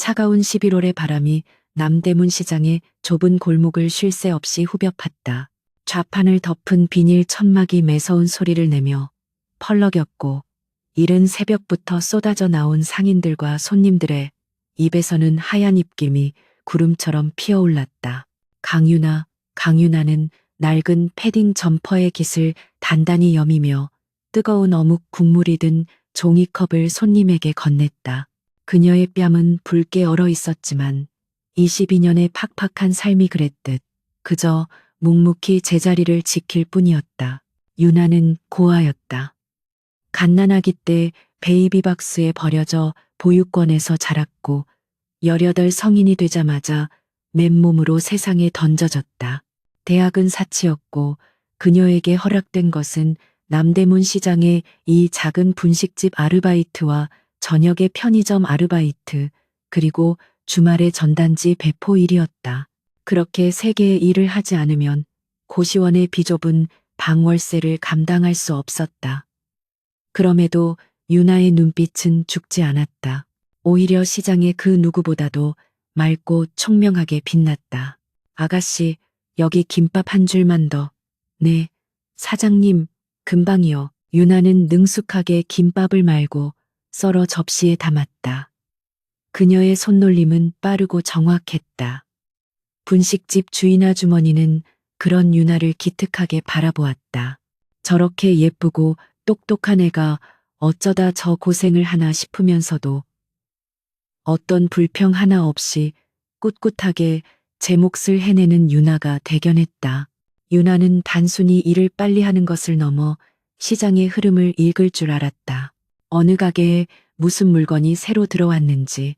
차가운 11월의 바람이 남대문 시장의 좁은 골목을 쉴 새 없이 후벼 팠다. 좌판을 덮은 비닐 천막이 매서운 소리를 내며 펄럭였고 이른 새벽부터 쏟아져 나온 상인들과 손님들의 입에서는 하얀 입김이 구름처럼 피어올랐다. 강유나는 낡은 패딩 점퍼의 깃을 단단히 여미며 뜨거운 어묵 국물이 든 종이컵을 손님에게 건넸다. 그녀의 뺨은 붉게 얼어 있었지만 22년의 팍팍한 삶이 그랬듯 그저 묵묵히 제자리를 지킬 뿐이었다. 유나는 고아였다. 갓난아기 때 베이비박스에 버려져 보육원에서 자랐고 18 성인이 되자마자 맨몸으로 세상에 던져졌다. 대학은 사치였고 그녀에게 허락된 것은 남대문 시장의 이 작은 분식집 아르바이트와 저녁의 편의점 아르바이트 그리고 주말의 전단지 배포 일이었다. 그렇게 세 개의 일을 하지 않으면 고시원의 비좁은 방월세를 감당할 수 없었다. 그럼에도 유나의 눈빛은 죽지 않았다. 오히려 시장의 그 누구보다도 맑고 총명하게 빛났다. 아가씨, 여기 김밥 한 줄만 더. 네, 사장님, 금방이요. 유나는 능숙하게 김밥을 말고 썰어 접시에 담았다. 그녀의 손놀림은 빠르고 정확했다. 분식집 주인 아주머니는 그런 유나를 기특하게 바라보았다. 저렇게 예쁘고 똑똑한 애가 어쩌다 저 고생을 하나 싶으면서도 어떤 불평 하나 없이 꿋꿋하게 제 몫을 해내는 유나가 대견했다. 유나는 단순히 일을 빨리 하는 것을 넘어 시장의 흐름을 읽을 줄 알았다. 어느 가게에 무슨 물건이 새로 들어왔는지,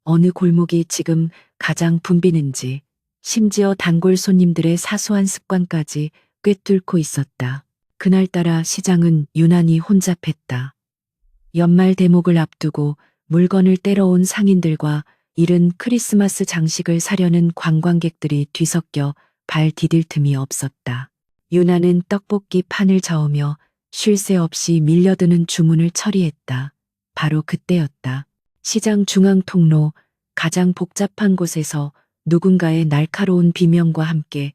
어느 골목이 지금 가장 붐비는지, 심지어 단골 손님들의 사소한 습관까지 꿰뚫고 있었다. 그날따라 시장은 유난히 혼잡했다. 연말 대목을 앞두고 물건을 떼러 온 상인들과 이른 크리스마스 장식을 사려는 관광객들이 뒤섞여 발 디딜 틈이 없었다. 유나는 떡볶이 판을 저으며 쉴 새 없이 밀려드는 주문을 처리했다. 바로 그때였다. 시장 중앙 통로 가장 복잡한 곳에서 누군가의 날카로운 비명과 함께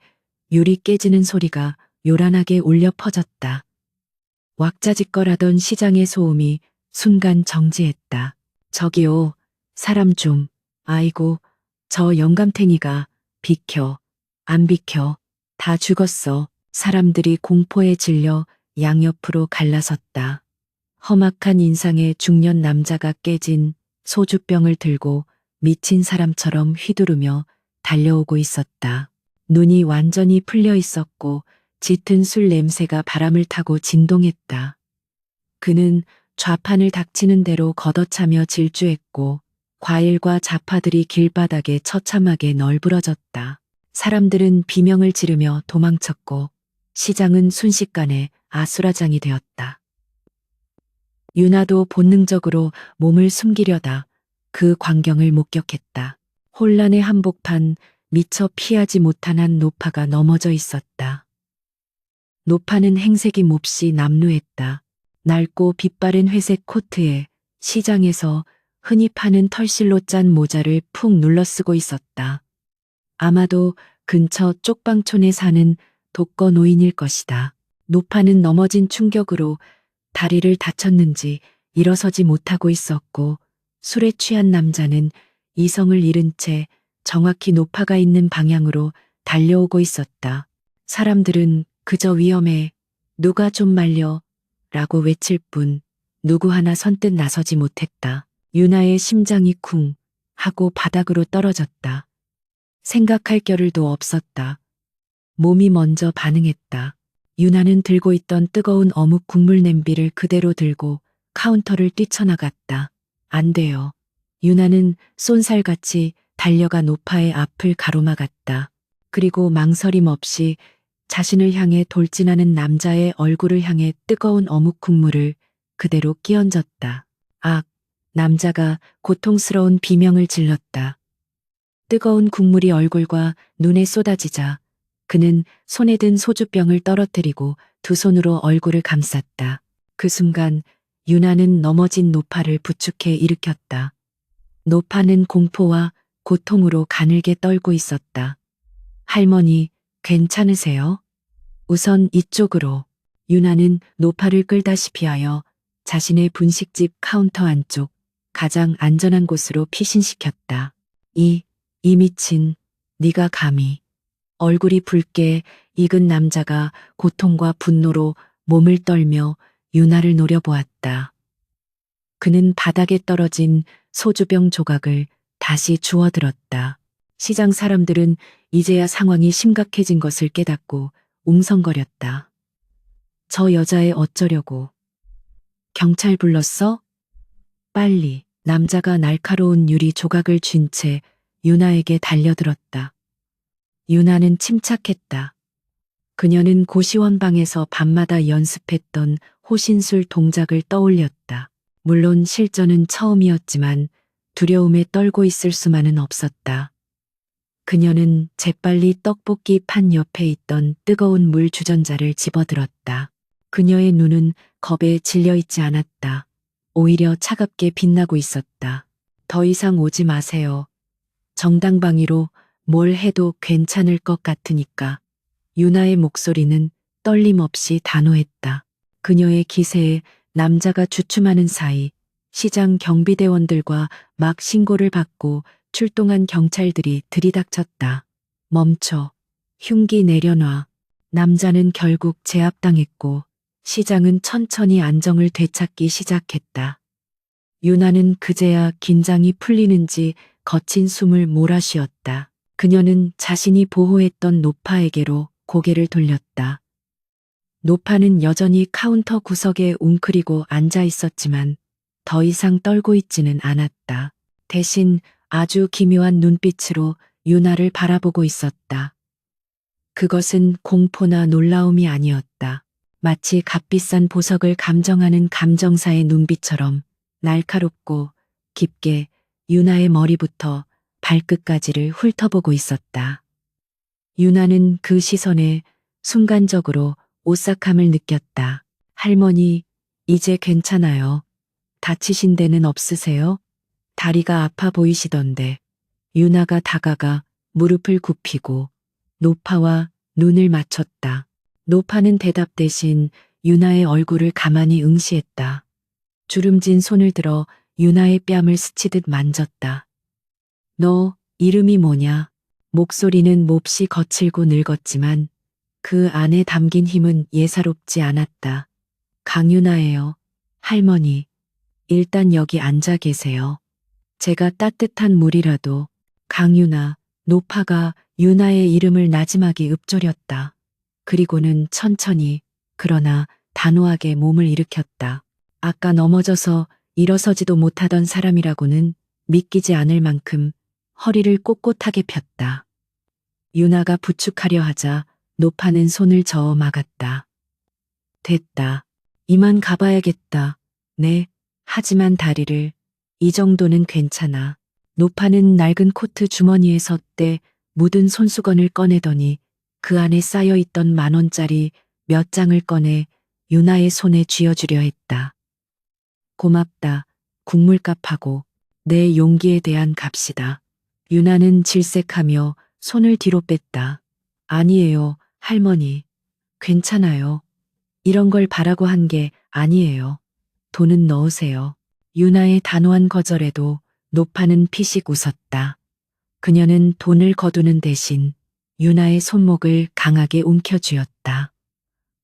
유리 깨지는 소리가 요란하게 울려 퍼졌다. 왁자지껄하던 시장의 소음이 순간 정지했다. 저기요, 사람 좀, 아이고, 저 영감탱이가, 비켜, 안 비켜, 다 죽었어. 사람들이 공포에 질려 양옆으로 갈라섰다. 험악한 인상의 중년 남자가 깨진 소주병을 들고 미친 사람처럼 휘두르며 달려오고 있었다. 눈이 완전히 풀려 있었고 짙은 술 냄새가 바람을 타고 진동했다. 그는 좌판을 닥치는 대로 걷어차며 질주했고 과일과 자파들이 길바닥에 처참하게 널브러졌다. 사람들은 비명을 지르며 도망쳤고 시장은 순식간에 아수라장이 되었다. 유나도 본능적으로 몸을 숨기려다 그 광경을 목격했다. 혼란의 한복판 미처 피하지 못한 한 노파가 넘어져 있었다. 노파는 행색이 몹시 남루했다. 낡고 빛바랜 회색 코트에 시장에서 흔히 파는 털실로 짠 모자를 푹 눌러쓰고 있었다. 아마도 근처 쪽방촌에 사는 독거 노인일 것이다. 노파는 넘어진 충격으로 다리를 다쳤는지 일어서지 못하고 있었고 술에 취한 남자는 이성을 잃은 채 정확히 노파가 있는 방향으로 달려오고 있었다. 사람들은 그저 위험해, 누가 좀 말려 라고 외칠 뿐 누구 하나 선뜻 나서지 못했다. 유나의 심장이 쿵 하고 바닥으로 떨어졌다. 생각할 겨를도 없었다. 몸이 먼저 반응했다. 유나는 들고 있던 뜨거운 어묵 국물 냄비를 그대로 들고 카운터를 뛰쳐나갔다. 안 돼요. 유나는 쏜살같이 달려가 노파의 앞을 가로막았다. 그리고 망설임 없이 자신을 향해 돌진하는 남자의 얼굴을 향해 뜨거운 어묵 국물을 그대로 끼얹었다. 악! 남자가 고통스러운 비명을 질렀다. 뜨거운 국물이 얼굴과 눈에 쏟아지자 그는 손에 든 소주병을 떨어뜨리고 두 손으로 얼굴을 감쌌다. 그 순간 유나는 넘어진 노파를 부축해 일으켰다. 노파는 공포와 고통으로 가늘게 떨고 있었다. 할머니, 괜찮으세요? 우선 이쪽으로. 유나는 노파를 끌다시피 하여 자신의 분식집 카운터 안쪽 가장 안전한 곳으로 피신시켰다. 이 미친, 네가 감히. 얼굴이 붉게 익은 남자가 고통과 분노로 몸을 떨며 유나를 노려보았다. 그는 바닥에 떨어진 소주병 조각을 다시 주워들었다. 시장 사람들은 이제야 상황이 심각해진 것을 깨닫고 웅성거렸다. 저 여자애 어쩌려고. 경찰 불렀어? 빨리. 남자가 날카로운 유리 조각을 쥔 채 유나에게 달려들었다. 유나는 침착했다. 그녀는 고시원방에서 밤마다 연습했던 호신술 동작을 떠올렸다. 물론 실전은 처음이었지만 두려움에 떨고 있을 수만은 없었다. 그녀는 재빨리 떡볶이 판 옆에 있던 뜨거운 물 주전자를 집어들었다. 그녀의 눈은 겁에 질려 있지 않았다. 오히려 차갑게 빛나고 있었다. 더 이상 오지 마세요. 정당방위로 뭘 해도 괜찮을 것 같으니까. 유나의 목소리는 떨림 없이 단호했다. 그녀의 기세에 남자가 주춤하는 사이 시장 경비대원들과 막 신고를 받고 출동한 경찰들이 들이닥쳤다. 멈춰. 흉기 내려놔. 남자는 결국 제압당했고 시장은 천천히 안정을 되찾기 시작했다. 유나는 그제야 긴장이 풀리는지 거친 숨을 몰아쉬었다. 그녀는 자신이 보호했던 노파에게로 고개를 돌렸다. 노파는 여전히 카운터 구석에 웅크리고 앉아 있었지만 더 이상 떨고 있지는 않았다. 대신 아주 기묘한 눈빛으로 유나를 바라보고 있었다. 그것은 공포나 놀라움이 아니었다. 마치 값비싼 보석을 감정하는 감정사의 눈빛처럼 날카롭고 깊게 유나의 머리부터 발끝까지를 훑어보고 있었다. 유나는 그 시선에 순간적으로 오싹함을 느꼈다. 할머니, 이제 괜찮아요. 다치신 데는 없으세요? 다리가 아파 보이시던데. 유나가 다가가 무릎을 굽히고 노파와 눈을 맞췄다. 노파는 대답 대신 유나의 얼굴을 가만히 응시했다. 주름진 손을 들어 유나의 뺨을 스치듯 만졌다. 너 이름이 뭐냐? 목소리는 몹시 거칠고 늙었지만 그 안에 담긴 힘은 예사롭지 않았다. 강유나예요. 할머니, 일단 여기 앉아 계세요. 제가 따뜻한 물이라도. 강유나, 노파가 유나의 이름을 나지막이 읊조렸다. 그리고는 천천히, 그러나 단호하게 몸을 일으켰다. 아까 넘어져서 일어서지도 못하던 사람이라고는 믿기지 않을 만큼 허리를 꼿꼿하게 폈다. 유나가 부축하려 하자 노파는 손을 저어 막았다. 됐다. 이만 가봐야겠다. 네, 하지만 다리를. 이 정도는 괜찮아. 노파는 낡은 코트 주머니에서 떼 묻은 손수건을 꺼내더니 그 안에 쌓여있던 10,000원짜리 몇 장을 꺼내 유나의 손에 쥐어주려 했다. 고맙다. 국물값하고 내 용기에 대한 값이다. 유나는 질색하며 손을 뒤로 뺐다. 아니에요, 할머니. 괜찮아요. 이런 걸 바라고 한 게 아니에요. 돈은 넣으세요. 유나의 단호한 거절에도 노파는 피식 웃었다. 그녀는 돈을 거두는 대신 유나의 손목을 강하게 움켜쥐었다.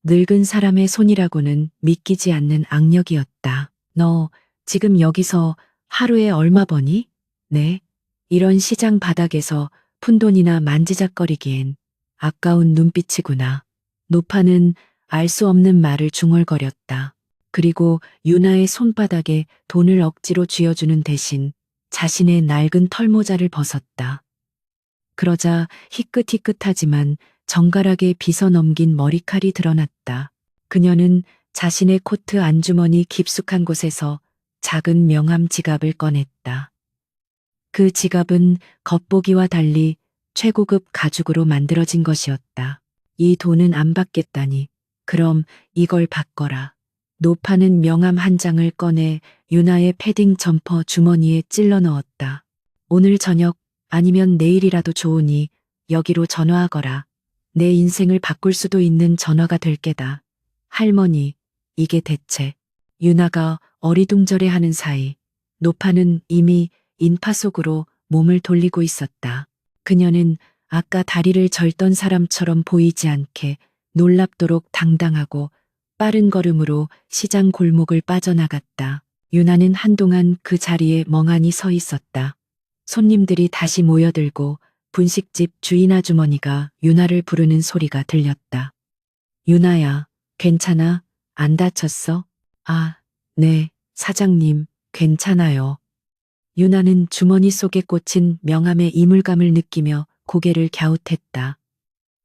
늙은 사람의 손이라고는 믿기지 않는 악력이었다. 너 지금 여기서 하루에 얼마 버니? 네. 이런 시장 바닥에서 푼돈이나 만지작거리기엔 아까운 눈빛이구나. 노파는 알 수 없는 말을 중얼거렸다. 그리고 유나의 손바닥에 돈을 억지로 쥐어주는 대신 자신의 낡은 털모자를 벗었다. 그러자 희끗희끗하지만 정갈하게 빗어넘긴 머리칼이 드러났다. 그녀는 자신의 코트 안주머니 깊숙한 곳에서 작은 명함 지갑을 꺼냈다. 그 지갑은 겉보기와 달리 최고급 가죽으로 만들어진 것이었다. 이 돈은 안 받겠다니. 그럼 이걸 바꿔라. 노파는 명함 한 장을 꺼내 유나의 패딩 점퍼 주머니에 찔러 넣었다. 오늘 저녁 아니면 내일이라도 좋으니 여기로 전화하거라. 내 인생을 바꿀 수도 있는 전화가 될 게다. 할머니, 이게 대체. 유나가 어리둥절해하는 사이 노파는 이미 인파 속으로 몸을 돌리고 있었다. 그녀는 아까 다리를 절던 사람처럼 보이지 않게 놀랍도록 당당하고 빠른 걸음으로 시장 골목을 빠져나갔다. 유나는 한동안 그 자리에 멍하니 서 있었다. 손님들이 다시 모여들고 분식집 주인 아주머니가 유나를 부르는 소리가 들렸다. 유나야, 괜찮아? 안 다쳤어? 아, 네, 사장님, 괜찮아요. 유나는 주머니 속에 꽂힌 명함의 이물감을 느끼며 고개를 갸웃했다.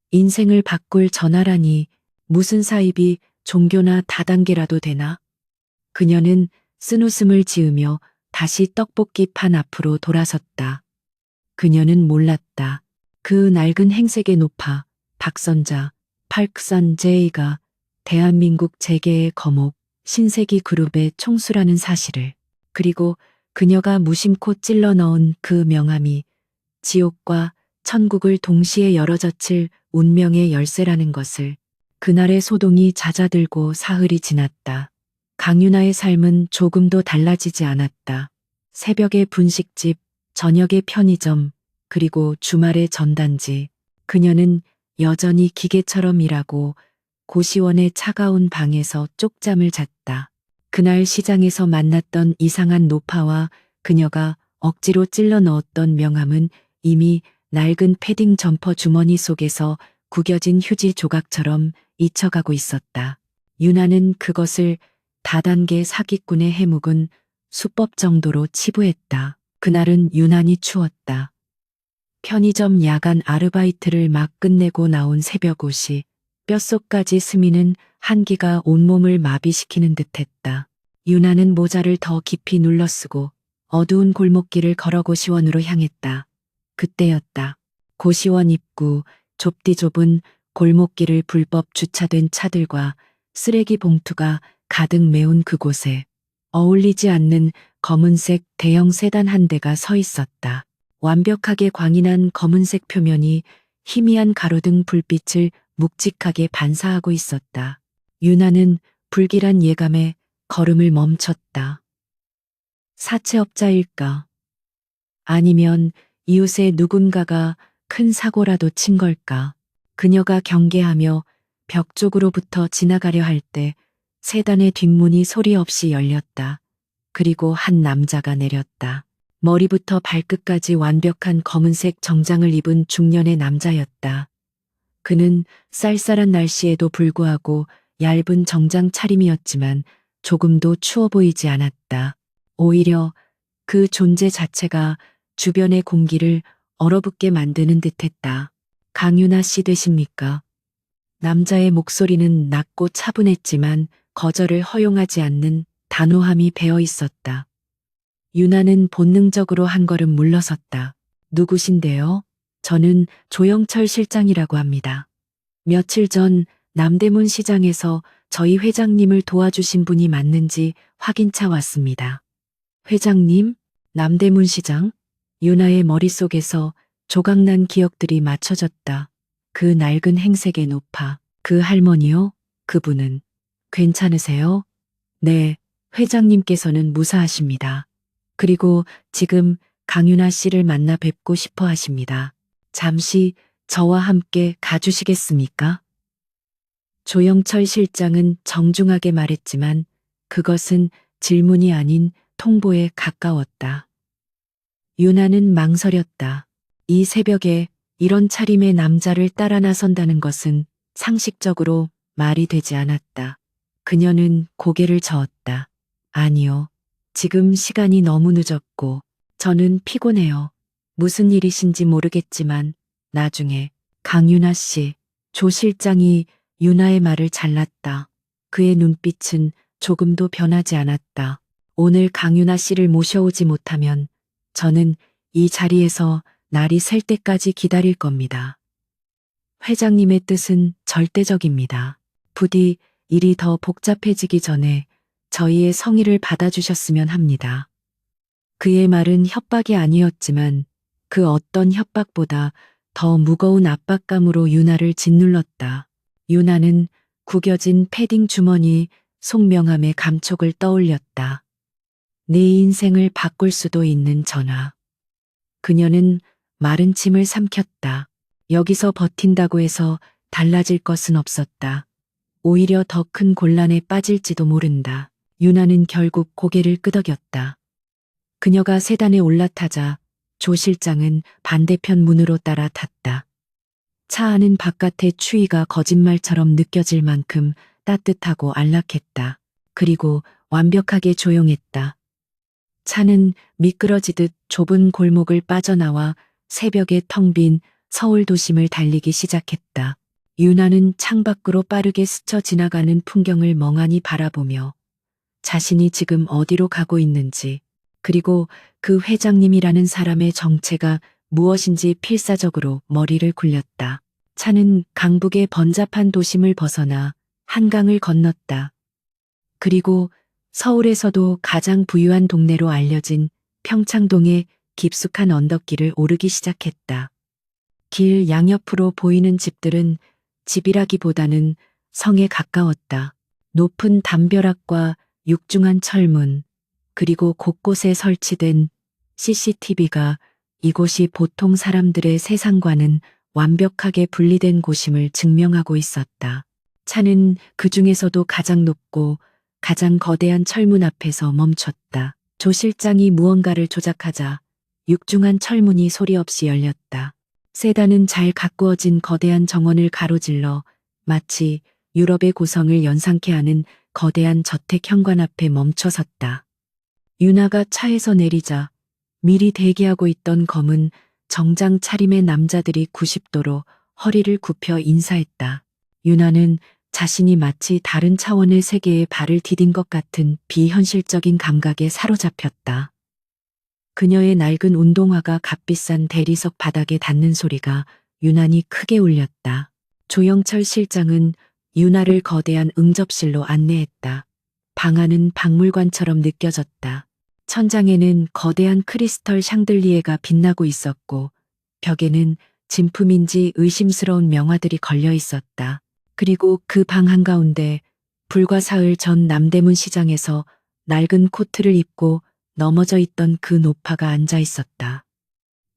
인생을 바꿀 전화라니 무슨 사입이 종교나 다단계라도 되나? 그녀는 쓴웃음을 지으며 다시 떡볶이 판 앞으로 돌아섰다. 그녀는 몰랐다. 그 낡은 행색의 노파, 박선자, 팔크산 제이가 대한민국 재계의 거목, 신세기 그룹의 총수라는 사실을, 그리고 그녀가 무심코 찔러 넣은 그 명함이 지옥과 천국을 동시에 열어젖힐 운명의 열쇠라는 것을. 그날의 소동이 잦아들고 사흘이 지났다. 강유나의 삶은 조금도 달라지지 않았다. 새벽의 분식집, 저녁의 편의점, 그리고 주말의 전단지. 그녀는 여전히 기계처럼 일하고 고시원의 차가운 방에서 쪽잠을 잤다. 그날 시장에서 만났던 이상한 노파와 그녀가 억지로 찔러 넣었던 명함은 이미 낡은 패딩 점퍼 주머니 속에서 구겨진 휴지 조각처럼 잊혀가고 있었다. 유나는 그것을 다단계 사기꾼의 해묵은 수법 정도로 치부했다. 그날은 유난히 추웠다. 편의점 야간 아르바이트를 막 끝내고 나온 새벽 옷이 뼛속까지 스미는 한기가 온몸을 마비시키는 듯했다. 유나는 모자를 더 깊이 눌러쓰고 어두운 골목길을 걸어 고시원으로 향했다. 그때였다. 고시원 입구, 좁디 좁은 골목길을 불법 주차된 차들과 쓰레기 봉투가 가득 메운 그곳에 어울리지 않는 검은색 대형 세단 한 대가 서 있었다. 완벽하게 광인한 검은색 표면이 희미한 가로등 불빛을 묵직하게 반사하고 있었다. 유나는 불길한 예감에 걸음을 멈췄다. 사채업자일까? 아니면 이웃의 누군가가 큰 사고라도 친 걸까? 그녀가 경계하며 벽 쪽으로부터 지나가려 할 때 세단의 뒷문이 소리 없이 열렸다. 그리고 한 남자가 내렸다. 머리부터 발끝까지 완벽한 검은색 정장을 입은 중년의 남자였다. 그는 쌀쌀한 날씨에도 불구하고 얇은 정장 차림이었지만 조금도 추워 보이지 않았다. 오히려 그 존재 자체가 주변의 공기를 얼어붙게 만드는 듯했다. 강유나 씨 되십니까? 남자의 목소리는 낮고 차분했지만 거절을 허용하지 않는 단호함이 배어 있었다. 유나는 본능적으로 한 걸음 물러섰다. 누구신데요? 저는 조영철 실장이라고 합니다. 며칠 전 남대문 시장에서 저희 회장님을 도와주신 분이 맞는지 확인차 왔습니다. 회장님? 남대문 시장? 유나의 머릿속에서 조각난 기억들이 맞춰졌다. 그 낡은 행색의 노파, 그 할머니요? 그분은 괜찮으세요? 네, 회장님께서는 무사하십니다. 그리고 지금 강유나 씨를 만나 뵙고 싶어 하십니다. 잠시 저와 함께 가주시겠습니까? 조영철 실장은 정중하게 말했지만 그것은 질문이 아닌 통보에 가까웠다. 유나는 망설였다. 이 새벽에 이런 차림의 남자를 따라 나선다는 것은 상식적으로 말이 되지 않았다. 그녀는 고개를 저었다. 아니요. 지금 시간이 너무 늦었고 저는 피곤해요. 무슨 일이신지 모르겠지만 나중에. 강유나 씨, 조 실장이 유나의 말을 잘랐다. 그의 눈빛은 조금도 변하지 않았다. 오늘 강유나 씨를 모셔오지 못하면 저는 이 자리에서 날이 셀 때까지 기다릴 겁니다. 회장님의 뜻은 절대적입니다. 부디 일이 더 복잡해지기 전에 저희의 성의를 받아주셨으면 합니다. 그의 말은 협박이 아니었지만 그 어떤 협박보다 더 무거운 압박감으로 유나를 짓눌렀다. 유나는 구겨진 패딩 주머니 속명함의 감촉을 떠올렸다. 내 인생을 바꿀 수도 있는 전화. 그녀는 마른 침을 삼켰다. 여기서 버틴다고 해서 달라질 것은 없었다. 오히려 더 큰 곤란에 빠질지도 모른다. 유나는 결국 고개를 끄덕였다. 그녀가 세단에 올라타자 조 실장은 반대편 문으로 따라탔다. 차 안은 바깥의 추위가 거짓말처럼 느껴질 만큼 따뜻하고 안락했다. 그리고 완벽하게 조용했다. 차는 미끄러지듯 좁은 골목을 빠져나와 새벽에 텅 빈 서울 도심을 달리기 시작했다. 유나는 창밖으로 빠르게 스쳐 지나가는 풍경을 멍하니 바라보며 자신이 지금 어디로 가고 있는지, 그리고 그 회장님이라는 사람의 정체가 무엇인지 필사적으로 머리를 굴렸다. 차는 강북의 번잡한 도심을 벗어나 한강을 건넜다. 그리고 서울에서도 가장 부유한 동네로 알려진 평창동의 깊숙한 언덕길을 오르기 시작했다. 길 양옆으로 보이는 집들은 집이라기보다는 성에 가까웠다. 높은 담벼락과 육중한 철문, 그리고 곳곳에 설치된 CCTV가 이곳이 보통 사람들의 세상과는 완벽하게 분리된 곳임을 증명하고 있었다. 차는 그 중에서도 가장 높고 가장 거대한 철문 앞에서 멈췄다. 조 실장이 무언가를 조작하자 육중한 철문이 소리 없이 열렸다. 세단은 잘 가꾸어진 거대한 정원을 가로질러 마치 유럽의 고성을 연상케 하는 거대한 저택 현관 앞에 멈춰섰다. 유나가 차에서 내리자 미리 대기하고 있던 검은 정장 차림의 남자들이 90도로 허리를 굽혀 인사했다. 유나는 자신이 마치 다른 차원의 세계에 발을 디딘 것 같은 비현실적인 감각에 사로잡혔다. 그녀의 낡은 운동화가 값비싼 대리석 바닥에 닿는 소리가 유난히 크게 울렸다. 조영철 실장은 유나를 거대한 응접실로 안내했다. 방 안은 박물관처럼 느껴졌다. 천장에는 거대한 크리스털 샹들리에가 빛나고 있었고 벽에는 진품인지 의심스러운 명화들이 걸려 있었다. 그리고 그 방 한가운데 불과 사흘 전 남대문 시장에서 낡은 코트를 입고 넘어져 있던 그 노파가 앉아 있었다.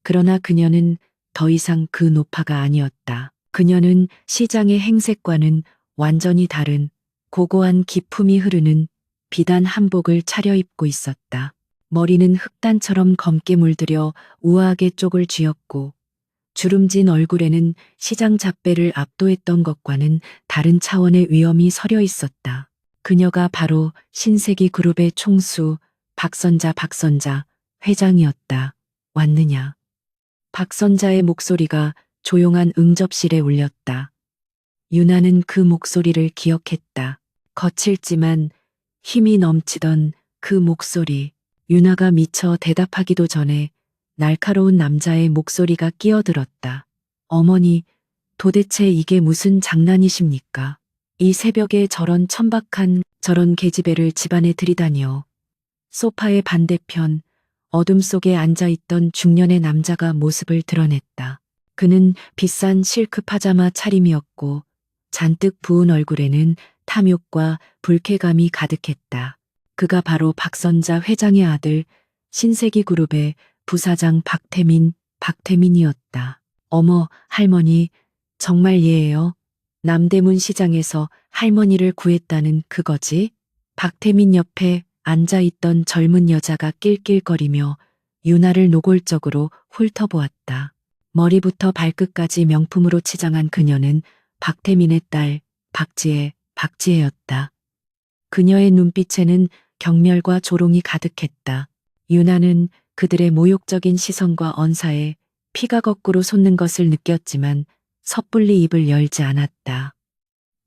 그러나 그녀는 더 이상 그 노파가 아니었다. 그녀는 시장의 행색과는 완전히 다른 고고한 기품이 흐르는 비단 한복을 차려입고 있었다. 머리는 흑단처럼 검게 물들여 우아하게 쪽을 쥐었고 주름진 얼굴에는 시장 잡배를 압도했던 것과는 다른 차원의 위엄이 서려 있었다. 그녀가 바로 신세기 그룹의 총수 박선자 회장이었다. 왔느냐? 박선자의 목소리가 조용한 응접실에 울렸다. 유나는 그 목소리를 기억했다. 거칠지만 힘이 넘치던 그 목소리. 유나가 미처 대답하기도 전에 날카로운 남자의 목소리가 끼어들었다. 어머니, 도대체 이게 무슨 장난이십니까? 이 새벽에 저런 천박한 저런 계집애를 집안에 들이다니요. 소파의 반대편 어둠 속에 앉아있던 중년의 남자가 모습을 드러냈다. 그는 비싼 실크 파자마 차림이었고 잔뜩 부은 얼굴에는 탐욕과 불쾌감이 가득했다. 그가 바로 박선자 회장의 아들 신세기 그룹의 부사장 박태민이었다. 어머, 할머니, 정말 얘예요. 남대문 시장에서 할머니를 구했다는 그거지? 박태민 옆에 앉아있던 젊은 여자가 낄낄거리며 유나를 노골적으로 훑어보았다. 머리부터 발끝까지 명품으로 치장한 그녀는 박태민의 딸 박지혜였다. 그녀의 눈빛에는 경멸과 조롱이 가득했다. 유나는 그들의 모욕적인 시선과 언사에 피가 거꾸로 솟는 것을 느꼈지만 섣불리 입을 열지 않았다.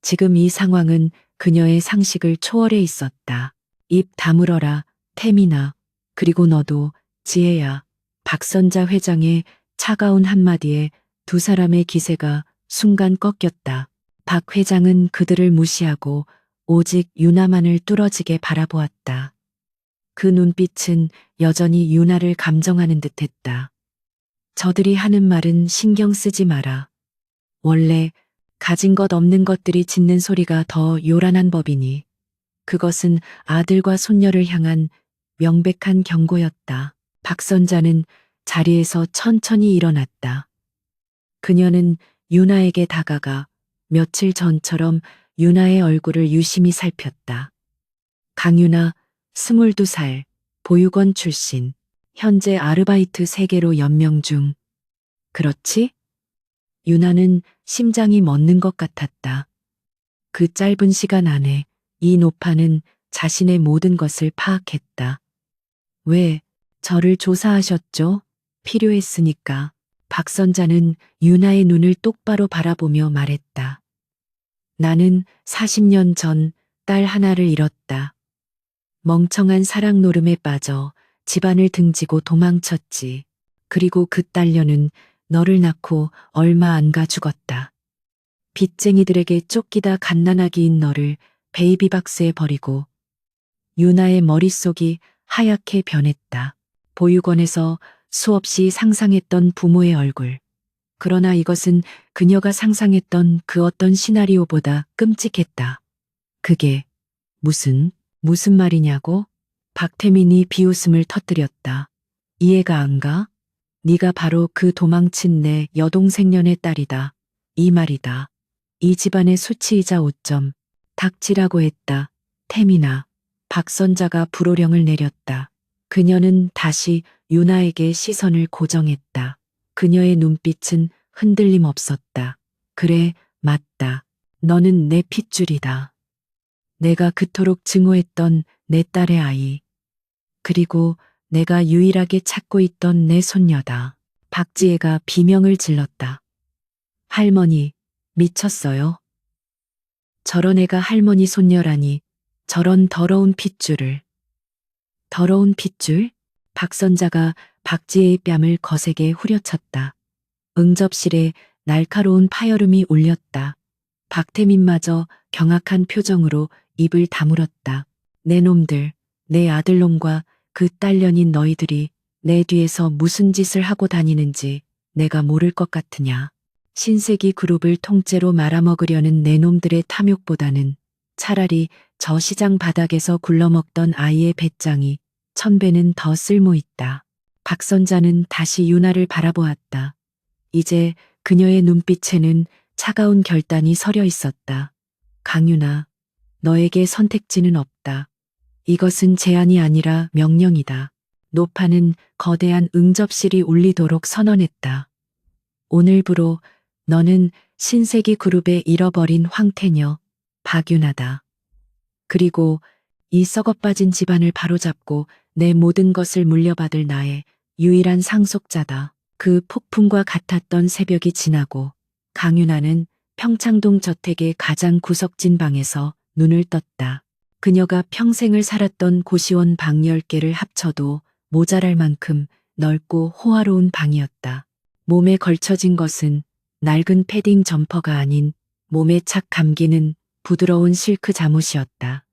지금 이 상황은 그녀의 상식을 초월해 있었다. 입 다물어라, 태민아. 그리고 너도, 지혜야. 박선자 회장의 차가운 한마디에 두 사람의 기세가 순간 꺾였다. 박 회장은 그들을 무시하고 오직 유나만을 뚫어지게 바라보았다. 그 눈빛은 여전히 유나를 감정하는 듯했다. 저들이 하는 말은 신경 쓰지 마라. 원래 가진 것 없는 것들이 짖는 소리가 더 요란한 법이니 그것은 아들과 손녀를 향한 명백한 경고였다. 박선자는 자리에서 천천히 일어났다. 그녀는 유나에게 다가가 며칠 전처럼 유나의 얼굴을 유심히 살폈다. 강유나 22살, 보육원 출신, 현재 아르바이트 3개로 연명 중. 그렇지? 유나는 심장이 멎는 것 같았다. 그 짧은 시간 안에 이 노파는 자신의 모든 것을 파악했다. 왜 저를 조사하셨죠? 필요했으니까. 박선자는 유나의 눈을 똑바로 바라보며 말했다. 나는 40년 전 딸 하나를 잃었다. 멍청한 사랑 노름에 빠져 집안을 등지고 도망쳤지. 그리고 그 딸녀는 너를 낳고 얼마 안 가 죽었다. 빚쟁이들에게 쫓기다 갓난아기인 너를 베이비박스에 버리고 유나의 머릿속이 하얗게 변했다. 보육원에서 수없이 상상했던 부모의 얼굴. 그러나 이것은 그녀가 상상했던 그 어떤 시나리오보다 끔찍했다. 그게 무슨 말이냐고? 박태민이 비웃음을 터뜨렸다. 이해가 안 가? 네가 바로 그 도망친 내 여동생년의 딸이다. 이 말이다. 이 집안의 수치이자 오점. 닥치라고 했다. 태민아. 박선자가 불호령을 내렸다. 그녀는 다시 유나에게 시선을 고정했다. 그녀의 눈빛은 흔들림 없었다. 그래, 맞다. 너는 내 핏줄이다. 내가 그토록 증오했던 내 딸의 아이. 그리고 내가 유일하게 찾고 있던 내 손녀다. 박지혜가 비명을 질렀다. 할머니, 미쳤어요? 저런 애가 할머니 손녀라니, 저런 더러운 핏줄을. 더러운 핏줄? 박선자가 박지혜의 뺨을 거세게 후려쳤다. 응접실에 날카로운 파열음이 울렸다. 박태민마저 경악한 표정으로 입을 다물었다. 내 놈들, 내 아들놈과 그 딸년인 너희들이 내 뒤에서 무슨 짓을 하고 다니는지 내가 모를 것 같으냐. 신세기 그룹을 통째로 말아먹으려는 내 놈들의 탐욕보다는 차라리 저 시장 바닥에서 굴러먹던 아이의 배짱이 1000배는 더 쓸모있다. 박선자는 다시 유나를 바라보았다. 이제 그녀의 눈빛에는 차가운 결단이 서려 있었다. 강유나, 너에게 선택지는 없다. 이것은 제안이 아니라 명령이다. 노파는 거대한 응접실이 울리도록 선언했다. 오늘부로 너는 신세기 그룹의 잃어버린 황태녀, 박유나다. 그리고 이 썩어빠진 집안을 바로잡고 내 모든 것을 물려받을 나의 유일한 상속자다. 그 폭풍과 같았던 새벽이 지나고 강유나는 평창동 저택의 가장 구석진 방에서 눈을 떴다. 그녀가 평생을 살았던 고시원 방 10개를 합쳐도 모자랄 만큼 넓고 호화로운 방이었다. 몸에 걸쳐진 것은 낡은 패딩 점퍼가 아닌 몸에 착 감기는 부드러운 실크 잠옷이었다.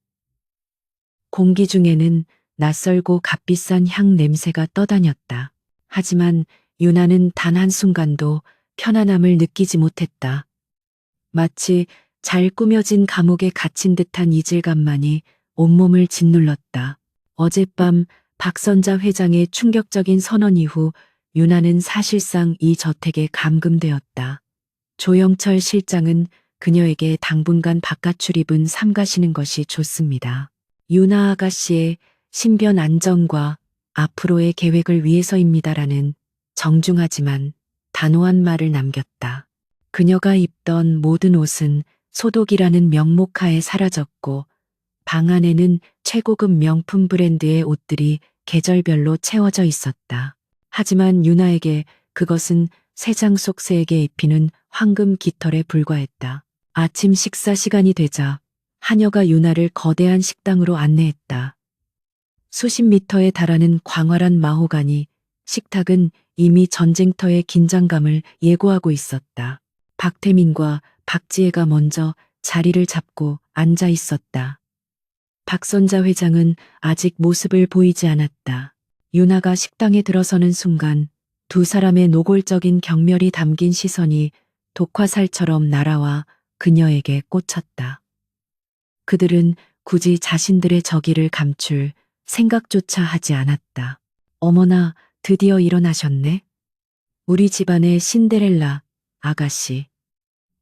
공기 중에는 낯설고 값비싼 향 냄새가 떠다녔다. 하지만 유나는 단 한순간도 편안함을 느끼지 못했다. 마치 잘 꾸며진 감옥에 갇힌 듯한 이질감만이 온몸을 짓눌렀다. 어젯밤 박선자 회장의 충격적인 선언 이후 유나는 사실상 이 저택에 감금되었다. 조영철 실장은 그녀에게 당분간 바깥 출입은 삼가시는 것이 좋습니다. 유나 아가씨의 신변 안정과 앞으로의 계획을 위해서입니다라는 정중하지만 단호한 말을 남겼다. 그녀가 입던 모든 옷은 소독이라는 명목하에 사라졌고 방 안에는 최고급 명품 브랜드의 옷들이 계절별로 채워져 있었다. 하지만 유나에게 그것은 새장 속 새에게 입히는 황금 깃털에 불과했다. 아침 식사 시간이 되자 하녀가 유나를 거대한 식당으로 안내했다. 수십 미터에 달하는 광활한 마호가니 식탁은 이미 전쟁터의 긴장감을 예고하고 있었다. 박태민과 박지혜가 먼저 자리를 잡고 앉아 있었다. 박선자 회장은 아직 모습을 보이지 않았다. 유나가 식당에 들어서는 순간 두 사람의 노골적인 경멸이 담긴 시선이 독화살처럼 날아와 그녀에게 꽂혔다. 그들은 굳이 자신들의 저기를 감출 생각조차 하지 않았다. 어머나, 드디어 일어나셨네. 우리 집안의 신데렐라 아가씨.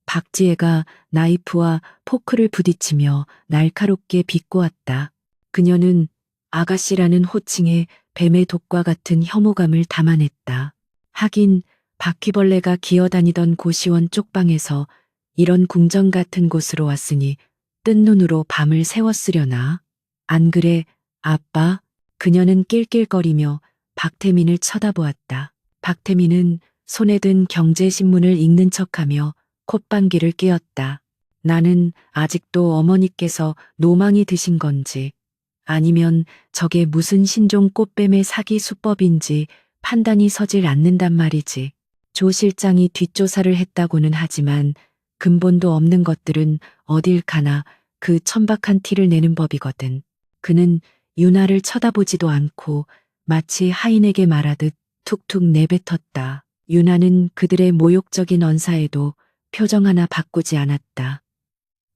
박지혜가 나이프와 포크를 부딪히며 날카롭게 비꼬았다. 그녀는 아가씨라는 호칭에 뱀의 독과 같은 혐오감을 담아냈다. 하긴 바퀴벌레가 기어다니던 고시원 쪽방에서 이런 궁전 같은 곳으로 왔으니 뜬 눈으로 밤을 새웠으려나. 안 그래, 아빠? 그녀는 낄낄거리며 박태민을 쳐다보았다. 박태민은 손에 든 경제신문을 읽는 척하며 콧방귀를 뀌었다. 나는 아직도 어머니께서 노망이 드신 건지 아니면 저게 무슨 신종 꽃뱀의 사기 수법인지 판단이 서질 않는단 말이지. 조 실장이 뒷조사를 했다고는 하지만 근본도 없는 것들은 어딜 가나 그 천박한 티를 내는 법이거든. 그는 유나를 쳐다보지도 않고 마치 하인에게 말하듯 툭툭 내뱉었다. 유나는 그들의 모욕적인 언사에도 표정 하나 바꾸지 않았다.